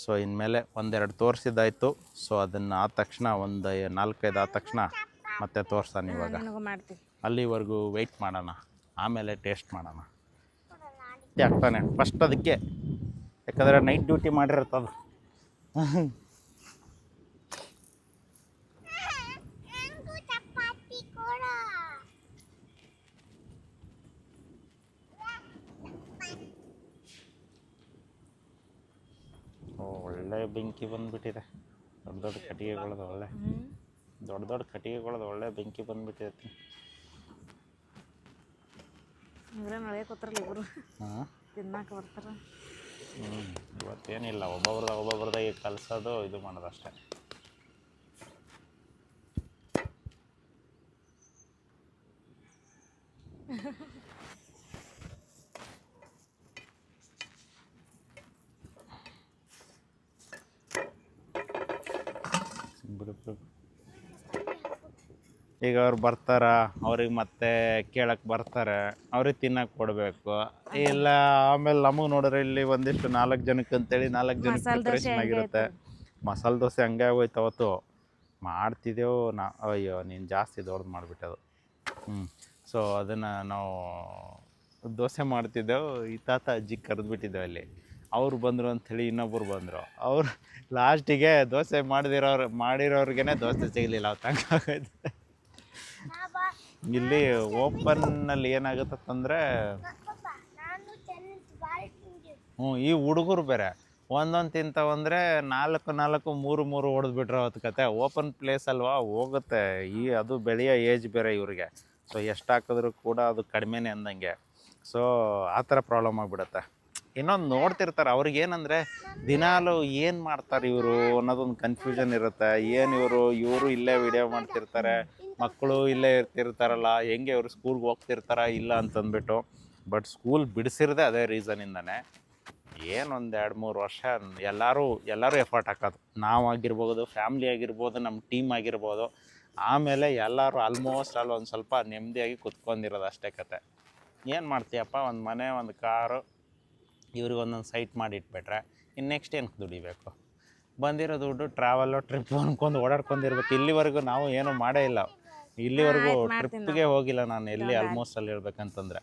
ಸೊ ಇನ್ಮೇಲೆ ಒಂದೆರಡು ತೋರಿಸಿದ್ದಾಯಿತು. ಸೊ ಅದನ್ನು ಆದ ತಕ್ಷಣ ಒಂದು 4-5 ಆದ ತಕ್ಷಣ ಮತ್ತೆ ತೋರಿಸ್ತಾನೆ ಇವಾಗ. ಮಾಡ್ತೀವಿ. ಅಲ್ಲಿವರೆಗೂ ವೆಯ್ಟ್ ಮಾಡೋಣ, ಆಮೇಲೆ ಟೇಸ್ಟ್ ಮಾಡೋಣ. ಆಗ್ತಾನೆ ಫಸ್ಟ್ ಅದಕ್ಕೆ ಯಾಕಂದರೆ ನೈಟ್ ಡ್ಯೂಟಿ ಮಾಡಿರ್ತದ. ನಂಗೂ ಚಪಾತಿ ಕೊಡ. ಒಳ್ಳೆ ಬೆಂಕಿ ಬಂದುಬಿಟ್ಟಿದೆ. ದೊಡ್ಡ ದೊಡ್ಡ ಕಟ್ಟಿಗೆಗಳದು ಒಳ್ಳೆ ದೊಡ್ಡ ಕಟ್ಟಿಗೆಗಳದು ಒಳ್ಳೆ ಬೆಂಕಿ ಬಂದುಬಿಟ್ಟೈತಿ. ಇವರೇ ನಳೆ ಕೂತಾರಲ್ಲ ಇವರು ಹಾಂ ತಿನ್ನಕ್ಕೆ ಬರ್ತಾರೆ. ಇವತ್ತೇನಿಲ್ಲ, ಒಬ್ಬೊಬ್ರದಾಗ ಕಲಿಸೋದು ಇದು ಮಾಡೋದು ಅಷ್ಟೇ. ಈಗ ಅವ್ರು ಬರ್ತಾರ, ಅವ್ರಿಗೆ ಮತ್ತೆ ಕೇಳಕ್ಕೆ ಬರ್ತಾರೆ, ಅವ್ರಿಗೆ ತಿನ್ನಕ್ಕೆ ಕೊಡಬೇಕು. ಇಲ್ಲ ಆಮೇಲೆ ನಮಗೆ ನೋಡಿದ್ರೆ ಇಲ್ಲಿ ಒಂದಿಷ್ಟು 4 ಜನಕ್ಕೆ ಅಂತೇಳಿ 4 ಜನಕ್ಕೆ ಪ್ರಿಪ್ರೇಷನ್ ಆಗಿರುತ್ತೆ. ಮಸಾಲೆ ದೋಸೆ ಹಂಗೆ ಆಗೋಯ್ತು. ಅವತ್ತು ಮಾಡ್ತಿದ್ದೆವು ಅಯ್ಯೋ ನೀನು ಜಾಸ್ತಿ ದೊಡ್ಡದು ಮಾಡಿಬಿಟ್ಟದು. ಸೊ ಅದನ್ನು ನಾವು ದೋಸೆ ಮಾಡ್ತಿದ್ದೆವು. ಈ ತಾತ ಅಜ್ಜಿ ಕರೆದ್ಬಿಟ್ಟಿದ್ದೆವು ಅಲ್ಲಿ. ಅವ್ರು ಬಂದರು ಅಂಥೇಳಿ ಇನ್ನೊಬ್ಬರು ಬಂದರು. ಅವ್ರು ಲಾಸ್ಟಿಗೆ ದೋಸೆ ಮಾಡಿರೋರ್ಗೆ ದೋಸೆ ಸಿಗಲಿಲ್ಲ. ಅವ್ರು ತಂಗಾಗೋಯ್ತು. ಇಲ್ಲಿ ಓಪನ್ನಲ್ಲಿ ಏನಾಗುತ್ತಂದರೆ ಈ ಹುಡುಗರು ಬೇರೆ ಒಂದೊಂದು ತಿಂತಾವಂದರೆ 4 ಹೊಡೆದ್ಬಿಟ್ರೆ ಅವತ್ತು ಕತೆ. ಓಪನ್ ಪ್ಲೇಸ್ ಅಲ್ವಾ, ಹೋಗುತ್ತೆ. ಅದು ಬೆಳೆಯೋ ಏಜ್ ಬೇರೆ ಇವ್ರಿಗೆ. ಸೊ ಎಷ್ಟು ಹಾಕಿದ್ರು ಕೂಡ ಅದು ಕಡಿಮೆನೇ ಅಂದಂಗೆ. ಸೊ ಆ ಥರ ಪ್ರಾಬ್ಲಮ್ ಆಗಿಬಿಡುತ್ತೆ. ಇನ್ನೊಂದು ನೋಡ್ತಿರ್ತಾರೆ, ಅವ್ರಿಗೇನಂದರೆ ದಿನಾಲು ಏನು ಮಾಡ್ತಾರೆ ಇವರು ಅನ್ನೋದೊಂದು ಕನ್ಫ್ಯೂಷನ್ ಇರುತ್ತೆ. ಏನು ಇವರು ಇಲ್ಲೇ ವಿಡಿಯೋ ಮಾಡ್ತಿರ್ತಾರೆ, ಮಕ್ಕಳು ಇಲ್ಲೇ ಇರ್ತಿರ್ತಾರಲ್ಲ, ಹೆಂಗೆ ಇವರು ಸ್ಕೂಲ್ಗೆ ಹೋಗ್ತಿರ್ತಾರ ಇಲ್ಲ ಅಂತಂದ್ಬಿಟ್ಟು. ಬಟ್ ಸ್ಕೂಲ್ ಬಿಡಿಸಿರೋದೇ ಅದೇ ರೀಸನಿಂದನೇ. ಏನೊಂದು 2-3 ವರ್ಷ ಎಲ್ಲರೂ ಎಫರ್ಟ್ ಹಾಕೋದು. ನಾವಾಗಿರ್ಬೋದು, ಫ್ಯಾಮ್ಲಿ ಆಗಿರ್ಬೋದು, ನಮ್ಮ ಟೀಮ್ ಆಗಿರ್ಬೋದು. ಆಮೇಲೆ ಎಲ್ಲರೂ ಆಲ್ಮೋಸ್ಟ್ ಅಲ್ಲಿ ಒಂದು ಸ್ವಲ್ಪ ನೆಮ್ಮದಿಯಾಗಿ ಕುತ್ಕೊಂಡಿರೋದು ಅಷ್ಟೇ ಕತೆ. ಏನು ಮಾಡ್ತೀಯಪ್ಪ, ಒಂದು ಮನೆ, ಒಂದು ಕಾರು, ಇವ್ರಿಗೆ ಒಂದೊಂದು ಸೈಟ್ ಮಾಡಿ ಇಟ್ಬಿಟ್ರೆ ಇನ್ನು ನೆಕ್ಸ್ಟ್ ಏನಕ್ಕೆ ದುಡಿಬೇಕು? ಬಂದಿರೋ ದುಡ್ಡು ಟ್ರಾವೆಲ್ಲು ಟ್ರಿಪ್ ಅನ್ಕೊಂಡು ಓಡಾಡ್ಕೊಂಡಿರ್ಬೇಕು. ಇಲ್ಲಿವರೆಗೂ ನಾವು ಏನೂ ಮಾಡೇ ಇಲ್ಲ. ಇಲ್ಲಿವರೆಗೂ ಟ್ರಿಪ್ಪಿಗೆ ಹೋಗಿಲ್ಲ ನಾನು ಎಲ್ಲಿ. ಆಲ್ಮೋಸ್ಟ್ ಅಲ್ಲಿ ಹೇಳ್ಬೇಕಂತಂದರೆ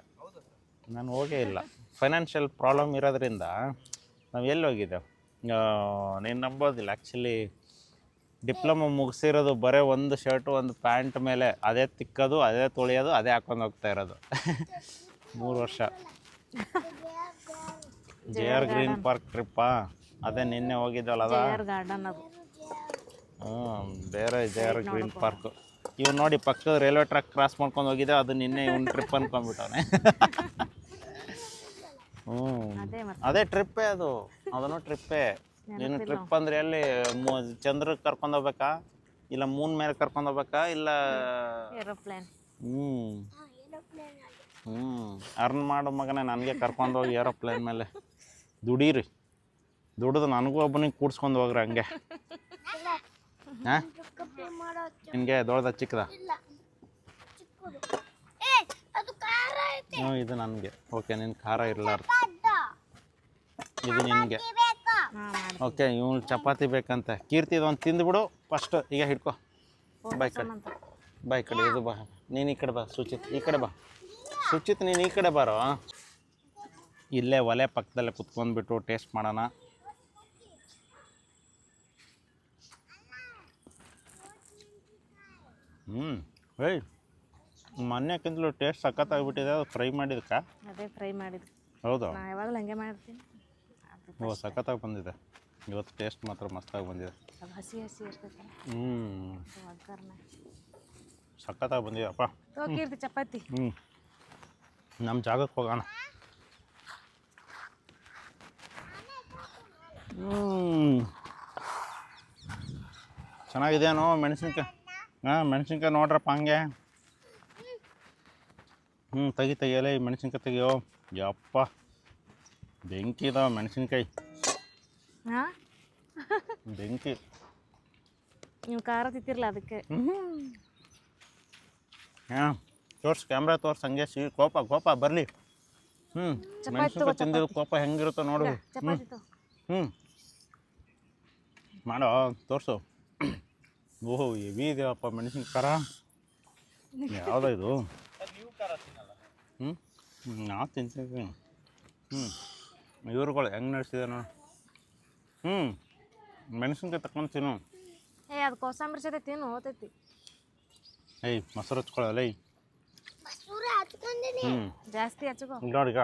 ನಾನು ಹೋಗೇ ಇಲ್ಲ. ಫೈನಾನ್ಷಿಯಲ್ ಪ್ರಾಬ್ಲಮ್ ಇರೋದ್ರಿಂದ ನಾವು ಎಲ್ಲಿ ಹೋಗಿದ್ದೆವು ನೀನು ನಂಬೋದಿಲ್ಲ. ಆ್ಯಕ್ಚುಲಿ ಡಿಪ್ಲೊಮಾ ಮುಗಿಸಿರೋದು ಬರೀ ಒಂದು ಶರ್ಟು ಒಂದು ಪ್ಯಾಂಟ್ ಮೇಲೆ ಅದೇ ತಿಕ್ಕೋದು, ಅದೇ ತೊಳೆಯೋದು, ಅದೇ ಹಾಕೊಂಡು ಹೋಗ್ತಾ ಇರೋದು. 3 ವರ್ಷ. JR ಗ್ರೀನ್ ಪಾರ್ಕ್ ಟ್ರಿಪ್ಪಾ? ಅದೇ ನಿನ್ನೆ ಹೋಗಿದ್ದವಲ್ಲ ಅದ ಗಾರ್ಡನ್ ಅದು. ಬೇರೆ JR ಗ್ರೀನ್ ಪಾರ್ಕ್. ಇವ್ ನೋಡಿ ಪಕ್ಕದ ರೈಲ್ವೆ ಟ್ರ್ಯಾಕ್ ಕ್ರಾಸ್ ಮಾಡ್ಕೊಂಡು ಹೋಗಿದೆ. ಅದು ನಿನ್ನೆ ಇವ್ನು ಟ್ರಿಪ್ ಅನ್ಕೊಂಡ್ಬಿಟ್ಟವನೆ. ಅದೇ ಟ್ರಿಪ್ಪೇ ಅದು. ಅದನ್ನು ಟ್ರಿಪ್ಪೇ. ನೀನು ಟ್ರಿಪ್ ಅಂದರೆ ಎಲ್ಲಿ ಚಂದ್ರಕ್ಕೆ ಕರ್ಕೊಂಡು ಹೋಗ್ಬೇಕಾ, ಇಲ್ಲ ಮೂನ್ ಮೇಲೆ ಕರ್ಕೊಂಡು ಹೋಗ್ಬೇಕಾ, ಇಲ್ಲ ಏರೋಪ್ಲೇನ್? ಅರ್ನ್ ಮಾಡೋ ಮಗನೇ ನನಗೆ ಕರ್ಕೊಂಡು ಹೋಗಿ ಏರೋಪ್ಲೇನ್ ಮೇಲೆ ದುಡೀರಿ. ದುಡಿದು ನನಗೂ ಒಬ್ಬನಿಗೆ ಕೂಡ್ಸ್ಕೊಂಡು ಹೋಗ್ರಿ ಹಂಗೆ. ಹಾಂ, ನಿನಗೆ ದೊಡ್ಡದ ಚಿಕ್ಕದ? ಹ್ಞೂ, ಇದು ನನಗೆ. ಓಕೆ, ನಿನ್ನ ಖಾರ ಇರಲಾರ್ದು ಇದು ನಿನಗೆ. ಓಕೆ, ಇವನು ಚಪಾತಿ ಬೇಕಂತೆ. ಕೀರ್ತಿ ಇದೊಂದು ತಿಂದುಬಿಡು ಫಸ್ಟ್. ಈಗ ಹಿಡ್ಕೊ. ಬಾಯ್ ಕಡೆ ಇದು ಬಾ. ನೀನು ಈ ಕಡೆ ಬಾ ಸುಚಿತ್. ಈ ಕಡೆ ಬಾ ಸುಚಿತ್, ನೀನು ಈ ಕಡೆ ಬಾರೋ. ಇಲ್ಲೇ ಒಲೆ ಪಕ್ಕದಲ್ಲೇ ಕುತ್ಕೊಂಡ್ಬಿಟ್ಟು ಟೇಸ್ಟ್ ಮಾಡೋಣ. ಏಯ್, ಮೊನ್ನೆಕ್ಕಿಂತಲೂ ಟೇಸ್ಟ್ ಸಖತ್ತಾಗ್ಬಿಟ್ಟಿದೆ. ಅದು ಫ್ರೈ ಮಾಡಿದ್ಕ? ಅದೇ ಫ್ರೈ ಮಾಡಿದ್ದು. ಹೌದು, ನಾ ಯಾವಾಗಲೂ ಹಂಗೆ ಮಾಡಿರ್ತೀನಿ. ಓ ಸಖತ್ತಾಗಿ ಬಂದಿದೆ ಇವತ್ತು. ಟೇಸ್ಟ್ ಮಾತ್ರ ಮಸ್ತಾಗಿ ಬಂದಿದೆ. ಅದು ಹಸಿ ಇರ್ತೈತೆ. ಒಗ್ಗರಣೆ ಸಖತ್ತಾಗಿ ಬಂದಿದೆಪ್ಪ. ಹೋಗಿರ್ತಿ ಚಪಾತಿ. ನಮ್ಮ ಜಾಗಕ್ಕೆ ಹೋಗೋಣ. ಚೆನ್ನಾಗಿದೆಯೇನೋ ಮೆಣಸಿನ್ಕಾಯಿ? ಮೆಣಸಿನ್ಕಾಯಿ ನೋಡ್ರಪ್ಪ ಹಂಗೆ. ತೆಗಿಯಲ್ಲ ಈ ಮೆಣಸಿನ್ಕಾಯಿ ತೆಗಿಯೋ. ಯಪ್ಪ, ಬೆಂಕಿ ಇದಾವೆ ಮೆಣಸಿನ್ಕಾಯಿ. ಬೆಂಕಿ. ನೀವು ಖಾರ ತಿಂತಿರಲ್ಲ ಅದಕ್ಕೆ. ತೋರ್ಸು, ಕ್ಯಾಮ್ರಾ ತೋರ್ಸು ಹಂಗೆ. ಕೋಪ ಬರಲಿ. ಮೆಣಸಿನ್ಕಾಯಿ ತಿಂದಿರೋ ಕೋಪ ಹೆಂಗಿರುತ್ತೋ ನೋಡು. ಮಾಡೋ, ತೋರಿಸು. ಓಹೋ, ಹೆವಿ ಇದೆಯಪ್ಪ ಮೆಣಸಿನ ಖಾರ. ಯಾವುದೋ ಇದು? ನಾವು ತಿಂತೀವಿ. ಇವ್ರುಗಳು ಹೆಂಗೆ ನಡೆಸಿದೆ ನೋಡಿ. ಮೆಣಸಿನ್ಕಾಯಿ ತಗೊಂಡು ತಿನ್ನು. ಏ ಅದು ಕೋಸಂಬರಿ ಜೊತೆ ತಿನ್ನು ಹೋತೈತಿ. ಏಯ್ ಮೊಸರು ಹಚ್ಕೊಳ್ಳಲ್ಲ. ಮಸೂರ ಹಚ್ಕೊಂಡಿನಿ. ಜಾಸ್ತಿ ಹಚ್ಕೋ. ನೋಡಿಗ.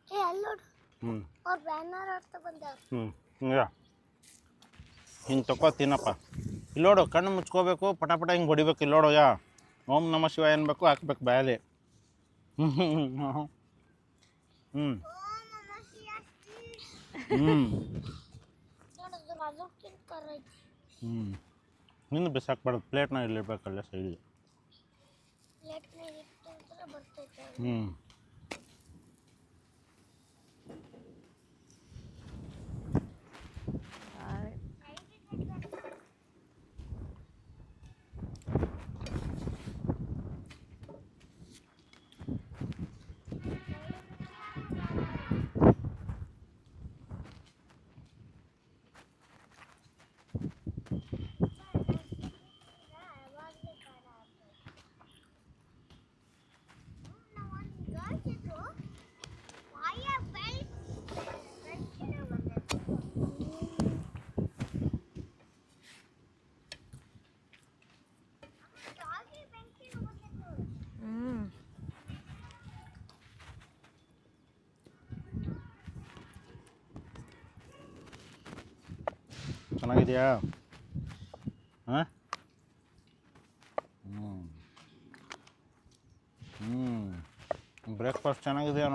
ಏ ಅಲ್ಲಿ ನೋಡು. ಅವ್ರ ಬ್ಯಾನರ್ ಅರ್ಥ ಬಂದವ್ರು. ಹಿಂಗೆ ಹಿಂಗೆ ತಗೋ ತಿನ್ನಪ್ಪ. ಇಲ್ಲಿ ನೋಡು, ಕಣ್ಣು ಮುಚ್ಕೋಬೇಕು, ಪಟ ಹಿಂಗೆ ಹೊಡಿಬೇಕು. ಇಲ್ಲಿ ನೋಡು, ಓಂ ನಮಃ ಶಿವಾಯ ಅನ್ಬೇಕು, ಹಾಕ್ಬೇಕು ಬಾಯಲ್ಲಿ. ನಿಂದು ಬಿಸಾಕ್ಬಾರ್ದು, ಪ್ಲೇಟ್ನಾಗ ಇಲ್ಲಿರ್ಬೇಕಲ್ಲ ಸೈಡಿಗೆ. ಚೆನ್ನಾಗಿದೆಯಾ? ಹಾಂ, ಬ್ರೇಕ್ಫಾಸ್ಟ್ ಚೆನ್ನಾಗಿದೆಯಾ?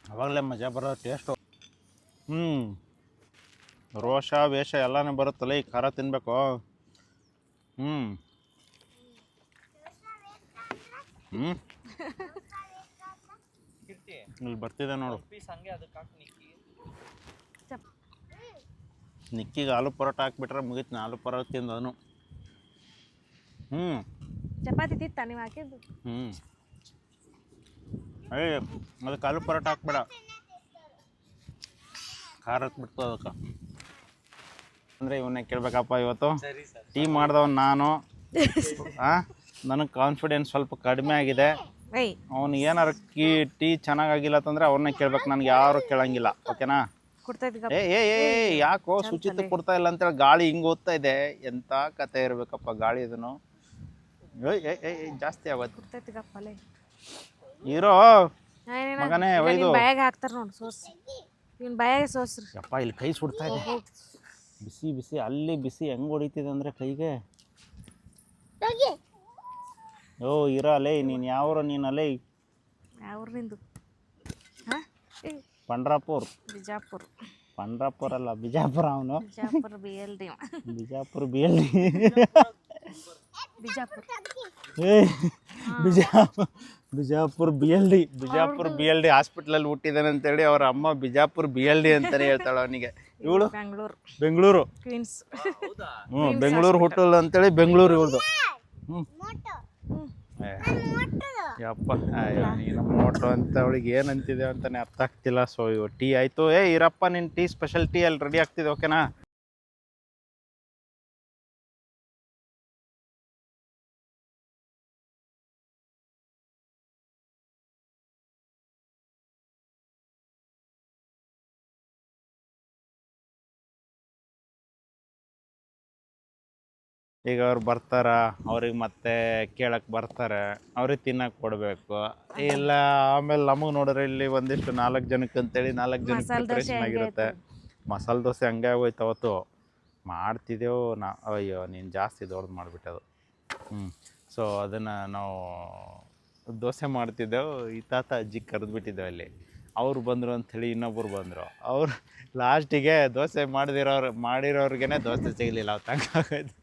ಅವಾಗಲೇ ಮಜಾ ಬರೋ ಟೇಸ್ಟು. ರೋಷ ವೇಷ ಎಲ್ಲನೂ ಬರುತ್ತಲ್ಲ, ಈ ಖಾರ ತಿನ್ನಬೇಕು. ಇಲ್ಲಿ ಬರ್ತಿದೆ ನೋಡು. ನಿಕ್ಕಿಗೆ ಆಲೂ ಪರೋಟ ಹಾಕ್ಬಿಟ್ರೆ ಮುಗೀತು. ಆಲೂ ಪರೋಟ ತಿಂದನು. ಚಪಾತಿ ತಿತ್ತ ನೀವು ಹಾಕಿದ್ದು? ಅದಕ್ಕೆ ಆಲೂ ಪರೋಟ ಹಾಕ್ಬೇಡ, ಖಾರ ಹತ್ಬಿಡ್ತು ಅದಕ್ಕೆ. ಅಂದರೆ ಇವನ್ನೇ ಕೇಳಬೇಕಪ್ಪ. ಇವತ್ತು ಟೀ ಮಾಡ್ದವನು ನಾನು. ನನಗೆ ಕಾನ್ಫಿಡೆನ್ಸ್ ಸ್ವಲ್ಪ ಕಡಿಮೆ ಆಗಿದೆ. ಅವ್ನು ಏನಾರು ಟೀ ಚೆನ್ನಾಗಿಲ್ಲ ಅಂತಂದ್ರೆ ಅವ್ರನ್ನೇ ಕೇಳ್ಬೇಕು, ನನಗೆ ಯಾರು ಕೇಳಂಗಿಲ್ಲ. ಓಕೆನಾ? ಯಾಕೋ ಶುಚಿತ್ವ ಕೊಡ್ತಾ ಇಲ್ಲ ಅಂತೇಳಿ ಗಾಳಿ ಹಿಂಗೆ ಓದ್ತಾ ಇದೆ. ಎಂಥ ಕತೆ ಇರಬೇಕಪ್ಪ ಗಾಳಿ. ಇದನ್ನು ಜಾಸ್ತಿ ಆಗೋದು ಇರೋ ಮಗನೇ. ಒಯ್ದು ಬಾಯಾಗ ಹಾಕ್ತಾರ ನೋಡಿ ಸೋಸ್. ಇವ್ನ ಬಾಯಾಗ ಸೋಸ್ರಿ. ಯಪ್ಪ, ಇಲ್ಲಿ ಕೈ ಸುಡ್ತಾ ಇದೆ. ಬಿಸಿ ಬಿಸಿ ಅಲ್ಲಿ ಬಿಸಿ ಹೆಂಗೆ ಹೊಡಿತಿದೆ ಅಂದರೆ ಕೈಗೆ. ಓ ಇರೋ ಅಲೇ, ನೀನು ಯಾವ್ರ? ನೀನು ಅಲೇ ಯಾವ್ರು ನಿಂದು? ಪಂಡ್ರಾಪುರ್. ಬಿಜಾಪುರ. ಪಂಡ್ರಾಪುರ ಅಲ್ಲ, ಬಿಜಾಪುರ. ಅವನು Bijapur BLD. Bijapur BLD. Bijapur Bijapur BLD ಹಾಸ್ಪಿಟ್ಲಲ್ಲಿ ಹುಟ್ಟಿದಾನೆ ಅಂತೇಳಿ ಅವ್ರ ಅಮ್ಮ ಬಿಜಾಪುರ BLD ಅಂತಾನೆ ಹೇಳ್ತಾಳೆ ಅವನಿಗೆ. ಇವಳು ಬೆಂಗಳೂರು ಕ್ವೀನ್ಸ್. ಬೆಂಗಳೂರು ಹುಟ್ಟಲ್ ಅಂತೇಳಿ ಬೆಂಗಳೂರು ಇವಳ್ದು. ಯಪ್ಪ, ನೀನು ಮೋಟೋ ಅಂತ ಅವಳಿಗೆ ಏನಂತಿದೆ ಅಂತಾನೆ ಅರ್ಥ ಆಗ್ತಿಲ್ಲ. ಸೊ ಇವು ಟೀ ಆಯಿತು. ಇರಪ್ಪ, ನಿನ್ನ ಟೀ ಸ್ಪೆಷಲ್ ಟೀ ಅಲ್ಲಿ ರೆಡಿ ಆಗ್ತಿದೆ. ಓಕೆನಾ? ಈಗ ಅವ್ರು ಬರ್ತಾರ, ಅವ್ರಿಗೆ ಮತ್ತೆ ಕೇಳಕ್ಕೆ ಬರ್ತಾರೆ, ಅವ್ರಿಗೆ ತಿನ್ನಕ್ಕೆ ಕೊಡಬೇಕು. ಇಲ್ಲ ಆಮೇಲೆ ನಮಗೆ ನೋಡಿದ್ರೆ ಇಲ್ಲಿ ಒಂದಿಷ್ಟು 4 ಜನಕ್ಕೆ ಅಂತೇಳಿ 4 ಜನಕ್ಕೆ ಪ್ರಿಪ್ರೇಷನ್ ಆಗಿರುತ್ತೆ. ಮಸಾಲೆ ದೋಸೆ ಹಂಗೆ ಆಗೋಯ್ತು. ಅವತ್ತು ಮಾಡ್ತಿದ್ದೆವು ಅಯ್ಯೋ ನೀನು ಜಾಸ್ತಿ ದೊಡ್ಡದು ಮಾಡಿಬಿಟ್ಟದು. ಸೊ ಅದನ್ನು ನಾವು ದೋಸೆ ಮಾಡ್ತಿದ್ದೆವು. ಈ ತಾತ ಅಜ್ಜಿ ಕರೆದ್ಬಿಟ್ಟಿದ್ದೆವು ಅಲ್ಲಿ. ಅವ್ರು ಬಂದರು ಅಂಥೇಳಿ ಇನ್ನೊಬ್ಬರು ಬಂದರು. ಅವ್ರು ಲಾಸ್ಟಿಗೆ ದೋಸೆ ಮಾಡಿರೋರ್ಗೆ ದೋಸೆ ಸಿಗಲಿಲ್ಲ. ಅವ್ರು ತಂಗಾಗೋಯ್ತು.